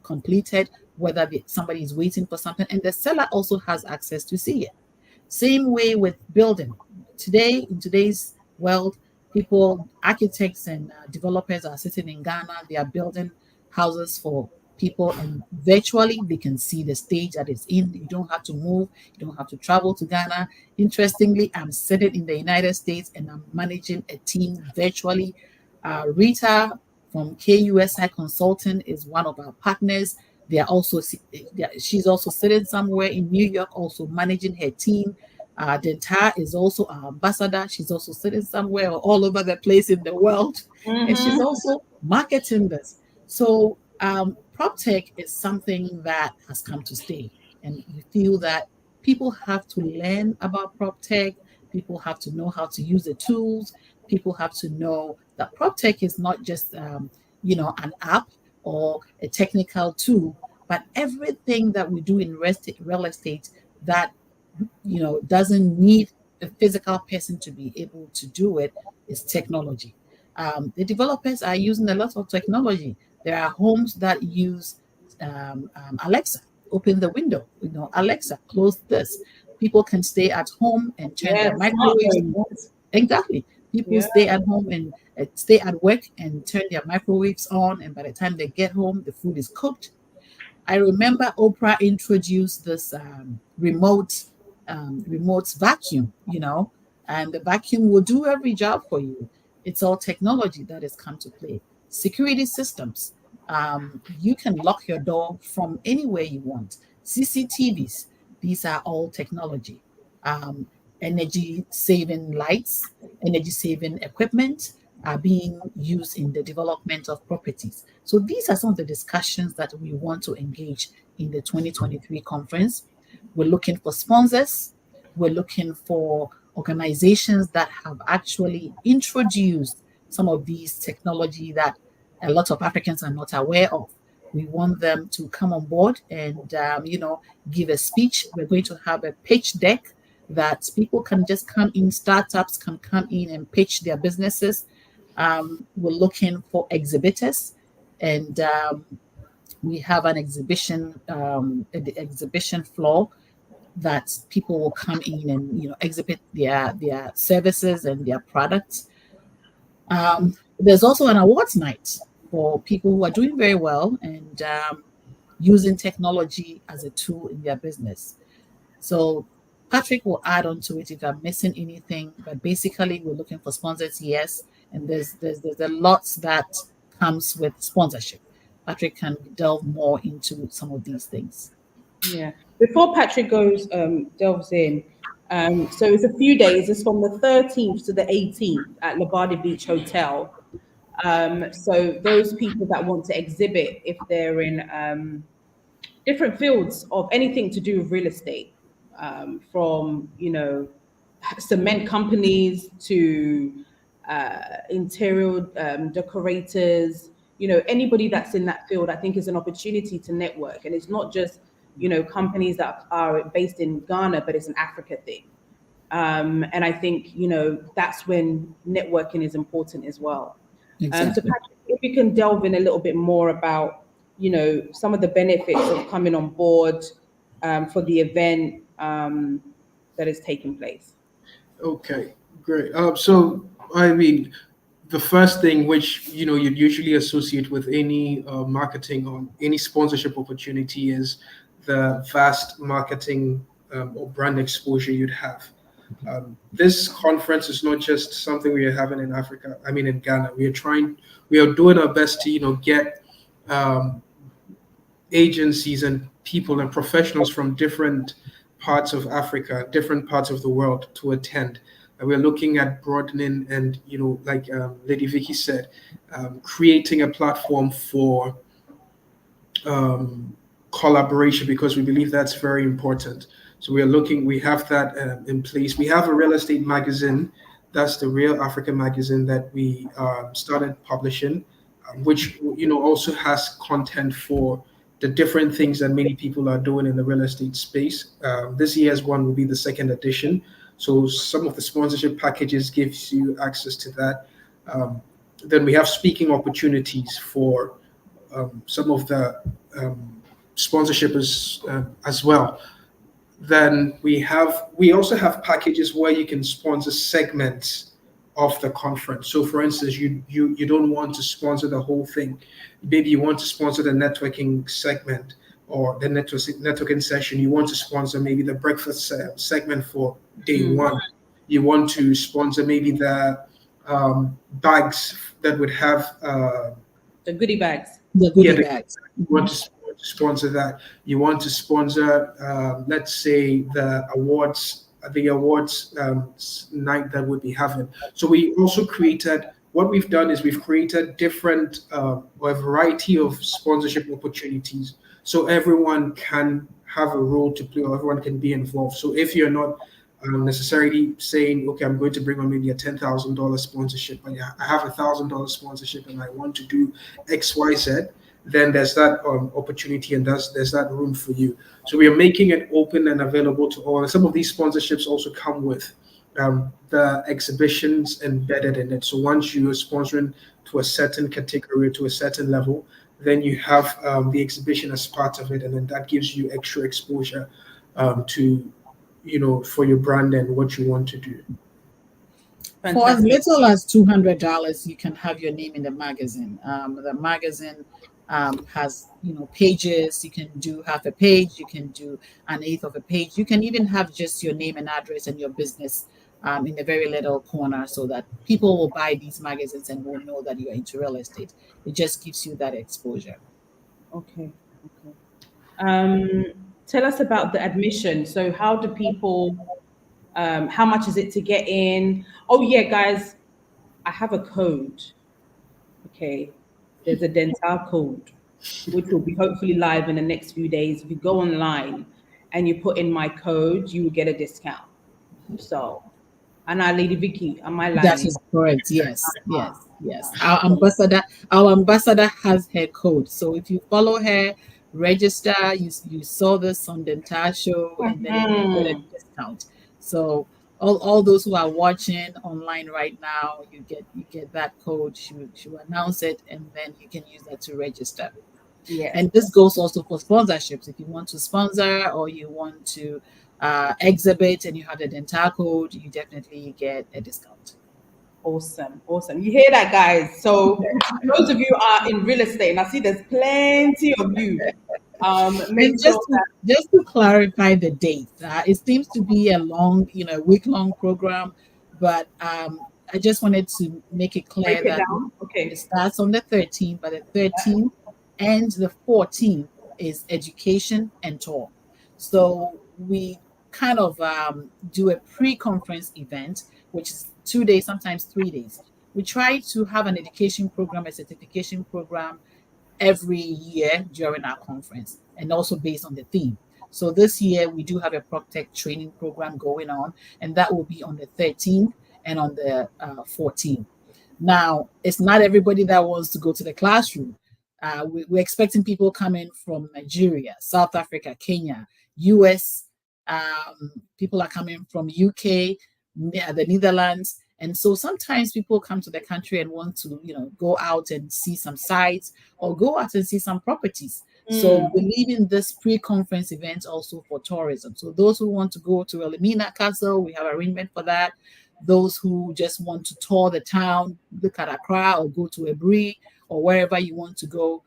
completed, whether somebody is waiting for something, and the seller also has access to see it. Same way with building. Today, in today's world, architects and developers are sitting in Ghana, they are building houses for people, and virtually they can see the stage that it's in. You don't have to move, you don't have to travel to Ghana. Interestingly, I'm sitting in the United States and I'm managing a team virtually. Rita from KUSI Consulting is one of our partners. She's also sitting somewhere in New York, also managing her team. Denta is also our ambassador. She's also sitting somewhere all over the place in the world. Mm-hmm. And she's also marketing this. So PropTech is something that has come to stay. And we feel that people have to learn about PropTech. People have to know how to use the tools. People have to know that PropTech is not just, an app or a technical tool, but everything that we do in real estate that, doesn't need a physical person to be able to do it is technology. The developers are using a lot of technology. There are homes that use Alexa, open the window, Alexa, close this. People can stay at home and turn their microwaves. Exactly. People stay at home and stay at work and turn their microwaves on. And by the time they get home, the food is cooked. I remember Oprah introduced this remote vacuum, and the vacuum will do every job for you. It's all technology that has come to play. Security systems. You can lock your door from anywhere you want. CCTVs. These are all technology. Energy-saving lights, energy-saving equipment are being used in the development of properties. So these are some of the discussions that we want to engage in the 2023 conference. We're looking for sponsors. We're looking for organizations that have actually introduced some of these technology that a lot of Africans are not aware of. We want them to come on board and, give a speech. We're going to have a pitch deck that people can just come in, startups can come in and pitch their businesses. We're looking for exhibitors, and we have an exhibition, the exhibition floor that people will come in and exhibit their services and their products. There's also an awards night. for people who are doing very well and using technology as a tool in their business. So Patrick will add on to it if I'm missing anything, but basically we're looking for sponsors, yes, and there's a lot that comes with sponsorship. Patrick can delve more into some of these things. Yeah. Before Patrick delves in, so it's a few days. It's from the 13th to the 18th at Labadi Beach Hotel. So those people that want to exhibit, if they're in different fields of anything to do with real estate, from cement companies to interior decorators, anybody that's in that field, I think is an opportunity to network. And it's not just companies that are based in Ghana, but it's an Africa thing. And I think that's when networking is important as well. Exactly. So Patrick, if you can delve in a little bit more about some of the benefits of coming on board for the event that is taking place. Okay, great. So I mean, the first thing which you'd usually associate with any marketing or any sponsorship opportunity is the vast marketing or brand exposure you'd have. This conference is not just something we are having in Africa. I mean, in Ghana, we are doing our best to get agencies and people and professionals from different parts of Africa, different parts of the world to attend. And we're looking at broadening and, like Lady Vicky said, creating a platform for collaboration, because we believe that's very important. So we have that in place. We have a real estate magazine. That's the Real Africa magazine that we started publishing, which, also has content for the different things that many people are doing in the real estate space. This year's one will be the second edition. So some of the sponsorship packages gives you access to that. Then we have speaking opportunities for some of the sponsorship as well. Then we also have packages where you can sponsor segments of the conference. So for instance, you don't want to sponsor the whole thing. Maybe you want to sponsor the networking segment or the networking session. You want to sponsor maybe the breakfast segment for day one. You want to sponsor maybe the bags that would have the goodie bags. The goodie bags. You want to sponsor that. You want to sponsor, let's say, the awards night that we'll be having. So we also created, what we've done is we've created different or a variety of sponsorship opportunities, so everyone can have a role to play, or everyone can be involved. So if you're not necessarily saying, okay, I'm going to bring on maybe a $10,000 sponsorship, but yeah, I have $1,000 sponsorship and I want to do X, Y, Z, then there's that opportunity and there's that room for you. So we are making it open and available to all. And some of these sponsorships also come with the exhibitions embedded in it. So once you are sponsoring to a certain category, to a certain level, then you have the exhibition as part of it, and then that gives you extra exposure to, for your brand and what you want to do. Fantastic. For as little as $200, you can have your name in the magazine. The magazine has pages. You can do half a page, you can do an eighth of a page, you can even have just your name and address and your business in a very little corner, so that people will buy these magazines and will know that you're into real estate. It just gives you that exposure. Okay. Tell us about the admission. So how do people, how much is it to get in? Oh yeah, guys, I have a code. Okay. There's a dental code, which will be hopefully live in the next few days. If you go online and you put in my code, you will get a discount. So, and our Lady Vicky, am I lying? That is correct. Yes. Our ambassador has her code. So if you follow her, register. You saw this on the entire show, and then you get a discount. So all those who are watching online right now, you get that code. She will announce it, and then you can use that to register. Yeah. And this goes also for sponsorships. If you want to sponsor or you want to exhibit and you have the dental code, you definitely get a discount. Awesome. You hear that, guys? So those of you are in real estate, and I see there's plenty of you. Make sure just to clarify the date, it seems to be a long, week-long program, but I just wanted to make it clear that it starts on the 13th, but the 13th and the 14th is education and talk. So we kind of do a pre-conference event, which is 2 days, sometimes 3 days. We try to have an education program, a certification program every year during our conference, and also based on the theme. So this year we do have a PropTech training program going on, and that will be on the 13th and on the 14th. Now, it's not everybody that wants to go to the classroom. We're expecting people coming from Nigeria, South Africa, Kenya, US. People are coming from UK, the Netherlands. And so sometimes people come to the country and want to, go out and see some sites or go out and see some properties. So we're leaving this pre-conference event also for tourism. So those who want to go to Elmina Castle, we have arrangement for that. Those who just want to tour the town, look at Accra or go to Ebri or wherever you want to go,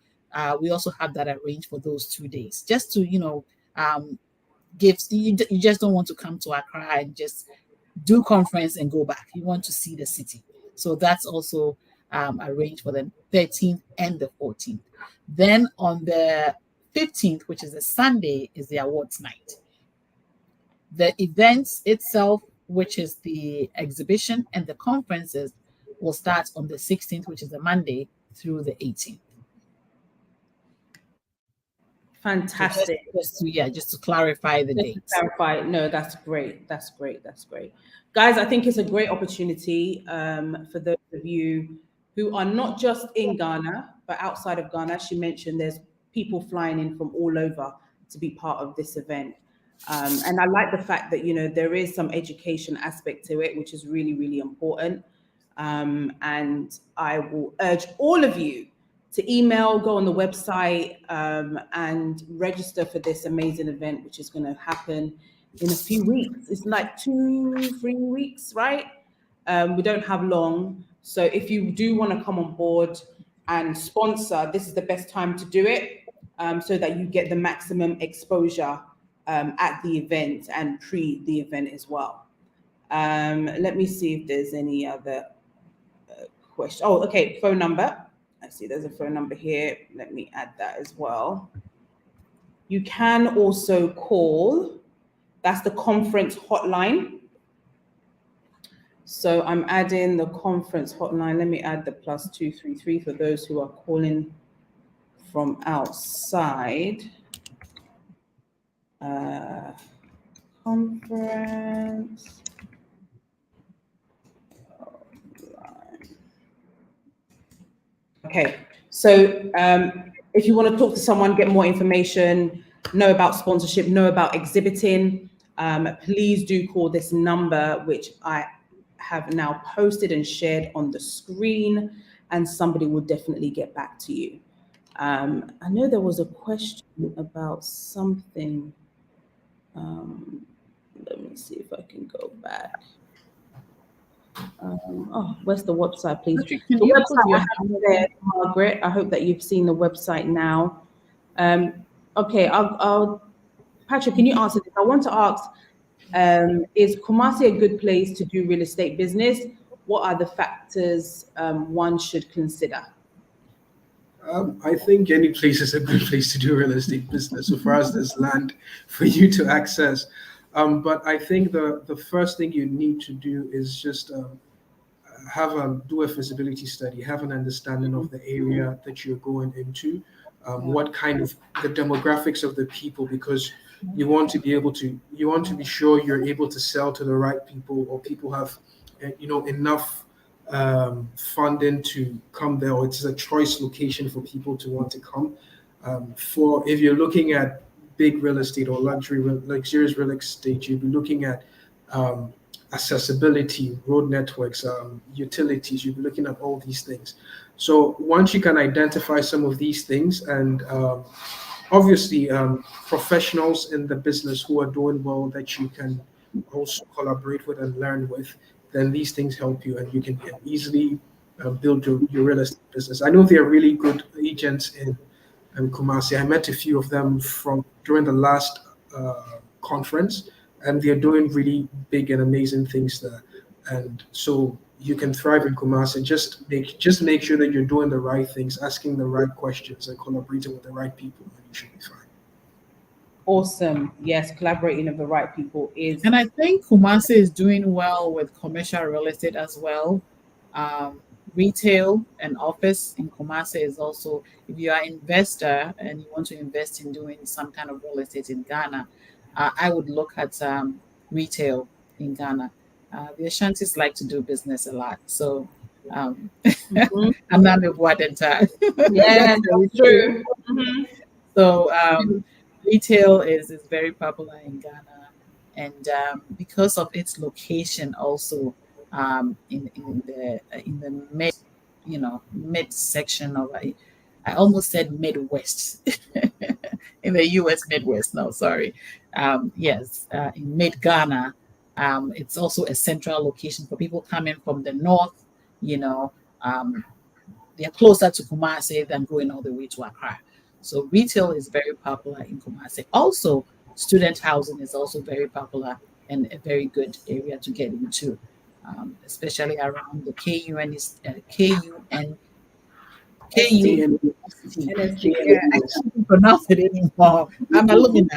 we also have that arranged for those 2 days. Just to, you just don't want to come to Accra and just do conference and go back. You want to see the city. So that's also arranged for the 13th and the 14th. Then on the 15th, which is a Sunday, is the awards night. The events itself, which is the exhibition and the conferences, will start on the 16th, which is the Monday, through the 18th. Fantastic. So just to clarify the dates. No, that's great. That's great. Guys, I think it's a great opportunity for those of you who are not just in Ghana, but outside of Ghana. She mentioned there's people flying in from all over to be part of this event. And I like the fact that, there is some education aspect to it, which is really, really important. And I will urge all of you to email, go on the website, and register for this amazing event, which is going to happen in a few weeks. It's like 2-3 weeks, right? We don't have long. So if you do want to come on board and sponsor, this is the best time to do it, so that you get the maximum exposure at the event and pre the event as well. Let me see if there's any other question. Oh, okay, phone number. I see there's a phone number here. Let me add that as well. You can also call. That's the conference hotline. So I'm adding the conference hotline. Let me add the +233 for those who are calling from outside. Conference. Okay, so if you want to talk to someone, get more information, know about sponsorship, know about exhibiting, please do call this number, which I have now posted and shared on the screen, and somebody will definitely get back to you. I know there was a question about something. Let me see if I can go back. Where's the website, please? Okay, the website I have there, Margaret. I hope that you've seen the website now. Okay, I'll Patrick, can you answer this? I want to ask, is Kumasi a good place to do real estate business? What are the factors one should consider? I think any place is a good place to do real estate business, so far as there's land for you to access. But I think the first thing you need to do is just do a feasibility study, have an understanding of the area that you're going into, what kind of the demographics of the people, because you want to be sure you're able to sell to the right people, or people have enough funding to come there, or it's a choice location for people to want to come. If you're looking at big real estate or luxurious real estate, you'll be looking at accessibility, road networks, utilities. You'll be looking at all these things. So once you can identify some of these things, and obviously professionals in the business who are doing well that you can also collaborate with and learn with, then these things help you, and you can easily build your real estate business. I know there are really good agents in Kumasi. I met a few of them from during the last conference, and they're doing really big and amazing things there. And so you can thrive in Kumasi. Just make sure that you're doing the right things, asking the right questions, and collaborating with the right people, and you should be fine. Awesome. Yes, collaborating with the right people is. And I think Kumasi is doing well with commercial real estate as well. Retail and office in Kumasi is also, if you are an investor and you want to invest in doing some kind of real estate in Ghana, I would look at retail in Ghana. The Ashantis like to do business a lot. So Mhm. I'm not a Wadenta. Yeah, that's true. Mhm. So retail is very popular in Ghana, and because of its location, also in the mid, mid section of I almost said Midwest in the U.S. Midwest. No, sorry. Yes, in mid Ghana, it's also a central location for people coming from the north. You know, they're closer to Kumasi than going all the way to Accra. So retail is very popular in Kumasi. Also, student housing is also very popular and a very good area to get into, especially around the KUN TN. NSC, yeah. I can't pronounce it anymore. I'm alumni.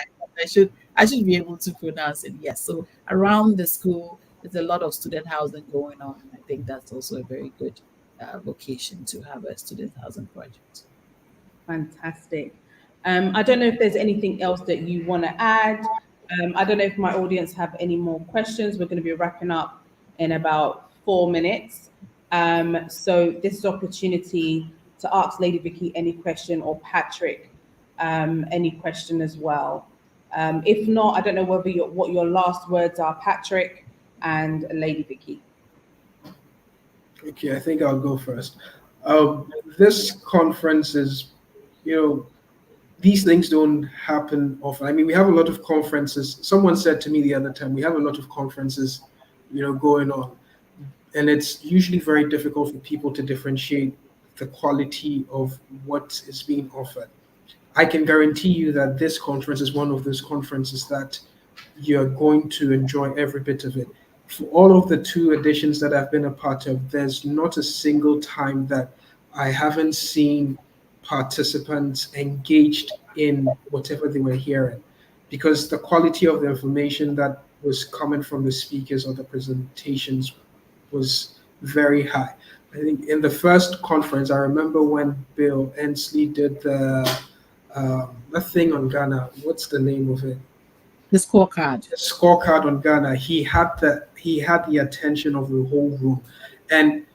I should be able to pronounce it. Yes. So around the school, there's a lot of student housing going on. I think that's also a very good location to have a student housing project. Fantastic. I don't know if there's anything else that you want to add. I don't know if my audience have any more questions. We're going to be wrapping up in about 4 minutes. So this is opportunity to ask Lady Vicky any question, or Patrick any question as well. If not, I don't know whether what your last words are, Patrick and Lady Vicky. Okay, I think I'll go first. This conference is, these things don't happen often. I mean, we have a lot of conferences. Someone said to me the other time, we have a lot of conferences, going on, and it's usually very difficult for people to differentiate the quality of what is being offered. I can guarantee you that this conference is one of those conferences that you're going to enjoy every bit of it. For all of the 2 editions that I've been a part of, there's not a single time that I haven't seen participants engaged in whatever they were hearing, because the quality of the information that was coming from the speakers or the presentations was very high. I think in the first conference, I remember when Bill Ensley did the thing on Ghana. What's the name of it? The scorecard. The scorecard on Ghana. He had the attention of the whole room, and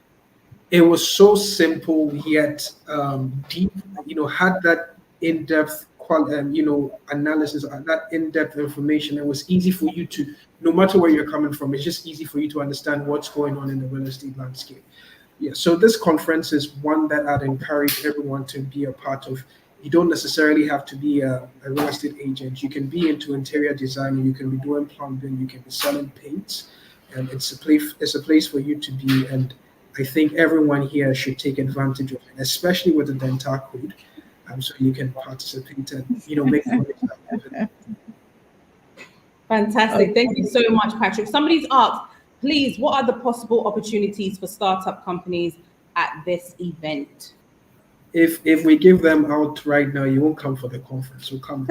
it was so simple yet deep. Had that in-depth analysis, that in-depth information. It was easy for you to, no matter where you're coming from, it's just easy for you to understand what's going on in the real estate landscape. Yeah, so this conference is one that I'd encourage everyone to be a part of. You don't necessarily have to be a real estate agent. You can be into interior design, you can be doing plumbing, you can be selling paints, and it's a place for you to be. And I think everyone here should take advantage of it, especially with the dental code, so you can participate and make money out of it. Fantastic. Thank you so much, Patrick. Somebody's asked, please, what are the possible opportunities for startup companies at this event? If we give them out right now, you won't come for the conference. You'll come.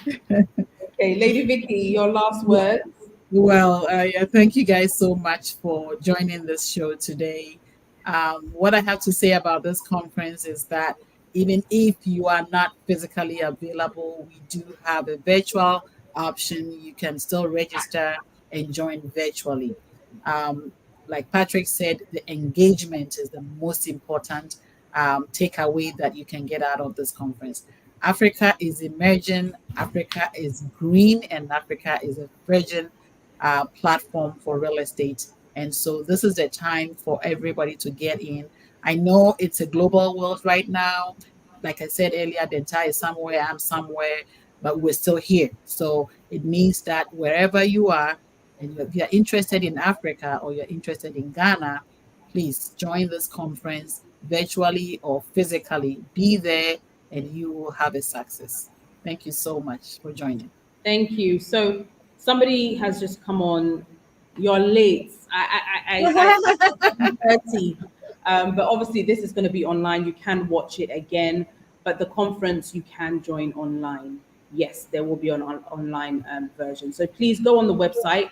Okay, Lady Vicky, your last words. Well, thank you guys so much for joining this show today. What I have to say about this conference is that even if you are not physically available, we do have a virtual option. You can still register and join virtually. Like Patrick said, the engagement is the most important takeaway that you can get out of this conference. Africa is emerging, Africa is green, and Africa is a virgin platform for real estate. And so this is the time for everybody to get in. I know it's a global world right now. Like I said earlier, Denta is somewhere, I'm somewhere, but we're still here. So it means that wherever you are, And if you're interested in Africa or you're interested in Ghana, please join this conference virtually or physically. Be there and you will have a success. Thank you so much for joining. Thank you. So somebody has just come on. You're late. I 30. But obviously this is going to be online. You can watch it again, but the conference you can join online. Yes, there will be an online version. So please go on the website,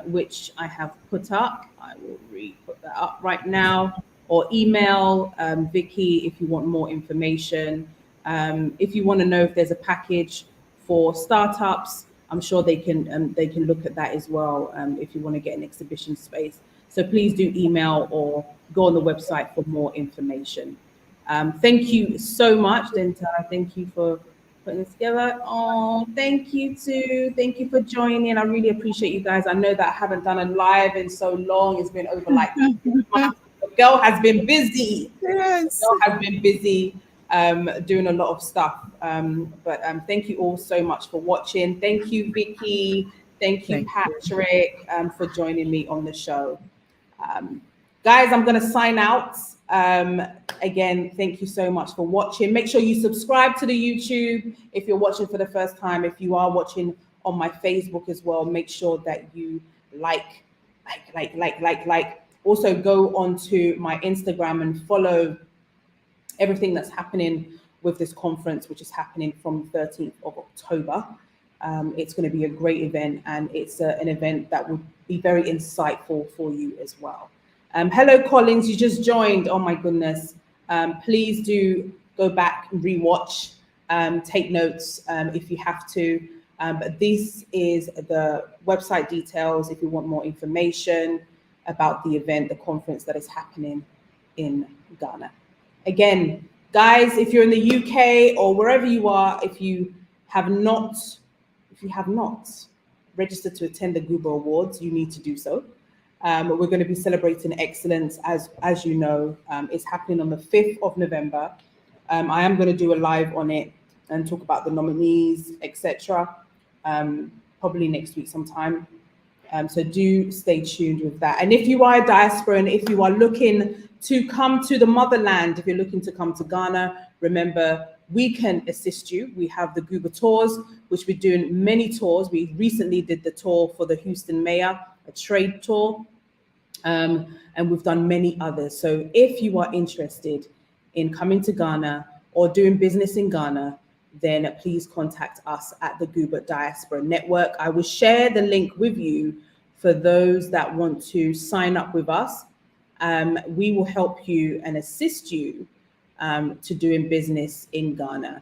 which I have put up. I will put that up right now, or email Vicky if you want more information. If you want to know if there's a package for startups, I'm sure they can look at that as well, if you want to get an exhibition space. So please do email or go on the website for more information. Thank you so much, Denta. Thank you for putting this together. Oh, thank you too. Thank you for joining. I really appreciate you guys. I know that I haven't done a live in so long. It's been over like 6 months. The girl has been busy. Yes. The girl has been busy doing a lot of stuff. But thank you all so much for watching. Thank you, Vicky. Thank you, Patrick, for joining me on the show. Guys, I'm going to sign out. Again, thank you so much for watching. Make sure you subscribe to the YouTube if you're watching for the first time. If you are watching on my Facebook as well, make sure that you like. Also go onto my Instagram and follow everything that's happening with this conference, which is happening from the 13th of October. It's going to be a great event, and it's an event that will be very insightful for you as well. Hello, Collins, you just joined. Oh my goodness. Please do go back and rewatch, take notes if you have to. But this is the website details if you want more information about the event, the conference that is happening in Ghana. Again, guys, if you're in the UK or wherever you are, if you have not registered to attend the Google Awards, you need to do so. We're going to be celebrating excellence, as you know. It's happening on the 5th of November. I am going to do a live on it and talk about the nominees, etc. Probably next week sometime. So do stay tuned with that. And if you are a diaspora and if you are looking to come to the motherland, if you're looking to come to Ghana, remember, we can assist you. We have the Google Tours, which we're doing many tours. We recently did the tour for the Houston mayor, a trade tour, and we've done many others. So if you are interested in coming to Ghana or doing business in Ghana, then please contact us at the Google Diaspora Network. I will share the link with you for those that want to sign up with us. We will help you and assist you to doing business in Ghana.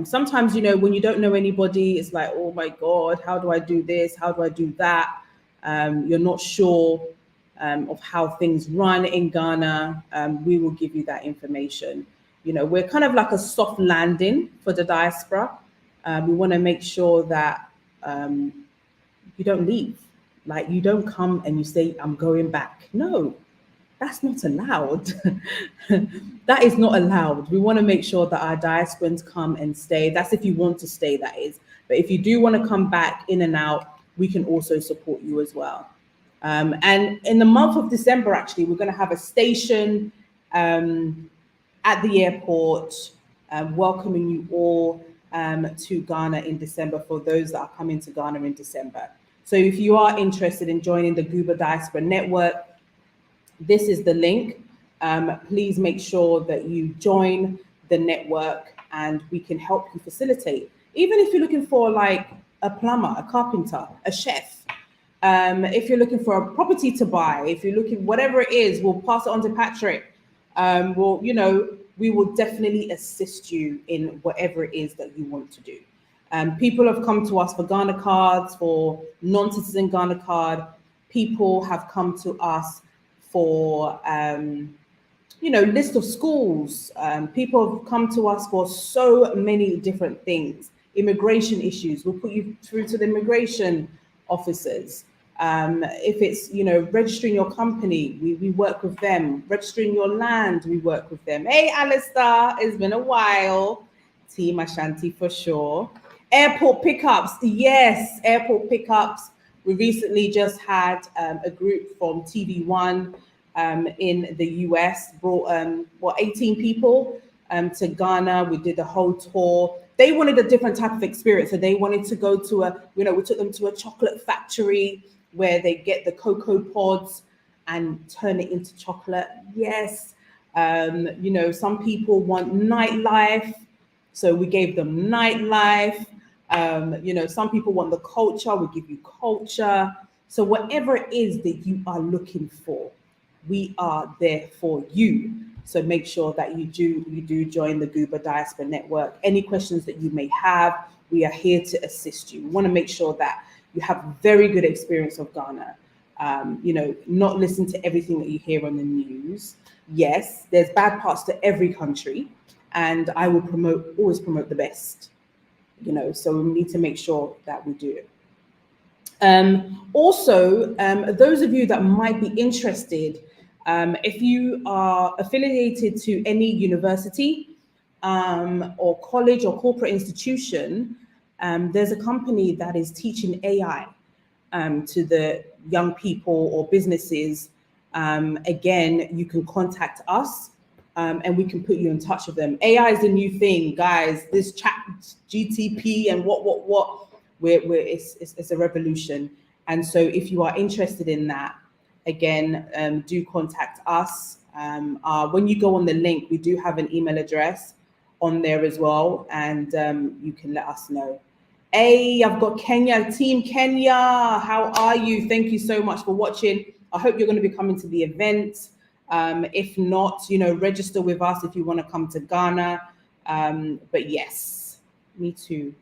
Sometimes, you know, when you don't know anybody, it's like, oh my God, how do I do this? How do I do that? You're not sure of how things run in Ghana. We will give you that information. You know, we're kind of like a soft landing for the diaspora. We want to make sure that you don't leave. Like, you don't come and you say, I'm going back. No, that's not allowed. That is not allowed. We want to make sure that our diasporans come and stay. That's if you want to stay, that is. But if you do want to come back in and out, we can also support you as well. And in the month of December, actually, we're going to have a station at the airport, welcoming you all to Ghana in December, for those that are coming to Ghana in December. So if you are interested in joining the Google Diaspora Network, this is the link. Please make sure that you join the network and we can help you facilitate. Even if you're looking for like a plumber, a carpenter, a chef, if you're looking for a property to buy, if you're looking, whatever it is, we'll pass it on to Patrick. We will definitely assist you in whatever it is that you want to do. People have come to us for Ghana cards, for non-citizen Ghana card. People have come to us for, list of schools. People have come to us for so many different things. Immigration issues, we'll put you through to the immigration officers. If it's, registering your company, we work with them. Registering your land, we work with them. Hey, Alistair, it's been a while. Team Ashanti for sure. Airport pickups, yes, airport pickups. We recently just had a group from TV1 in the US brought 18 people to Ghana. We did the whole tour. They wanted a different type of experience. So they wanted to go to we took them to a chocolate factory where they get the cocoa pods and turn it into chocolate. Yes. Some people want nightlife. So we gave them nightlife. Some people want the culture. We give you culture. So whatever it is that you are looking for, we are there for you. So make sure that you do join the Gooba Diaspora Network. Any questions that you may have, we are here to assist you. We want to make sure that you have a very good experience of Ghana. Not listen to everything that you hear on the news. Yes, there's bad parts to every country, and I will always promote the best. So we need to make sure that we do it. Also, those of you that might be interested, if you are affiliated to any university or college or corporate institution, there's a company that is teaching AI to the young people or businesses. Again, you can contact us and we can put you in touch with them. AI is the new thing, guys. This chat GTP and what. It's a revolution. And so if you are interested in that, again, do contact us. When you go on the link, we do have an email address on there as well, and you can let us know. Hey, I've got Kenya, Team Kenya. How are you? Thank you so much for watching. I hope you're going to be coming to the event. If not, register with us if you want to come to Ghana. But yes, me too.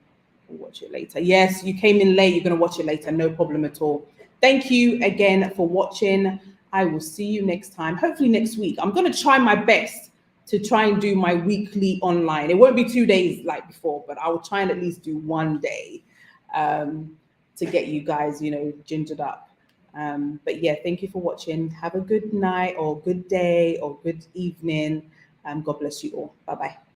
We'll watch it later. Yes, you came in late. You're going to watch it later. No problem at all. Thank you again for watching. I will see you next time. Hopefully next week. I'm going to try my best to try and do my weekly online. It won't be 2 days like before, but I will try and at least do 1 day to get you guys, gingered up. But yeah, thank you for watching. Have a good night or good day or good evening. God bless you all. Bye-bye.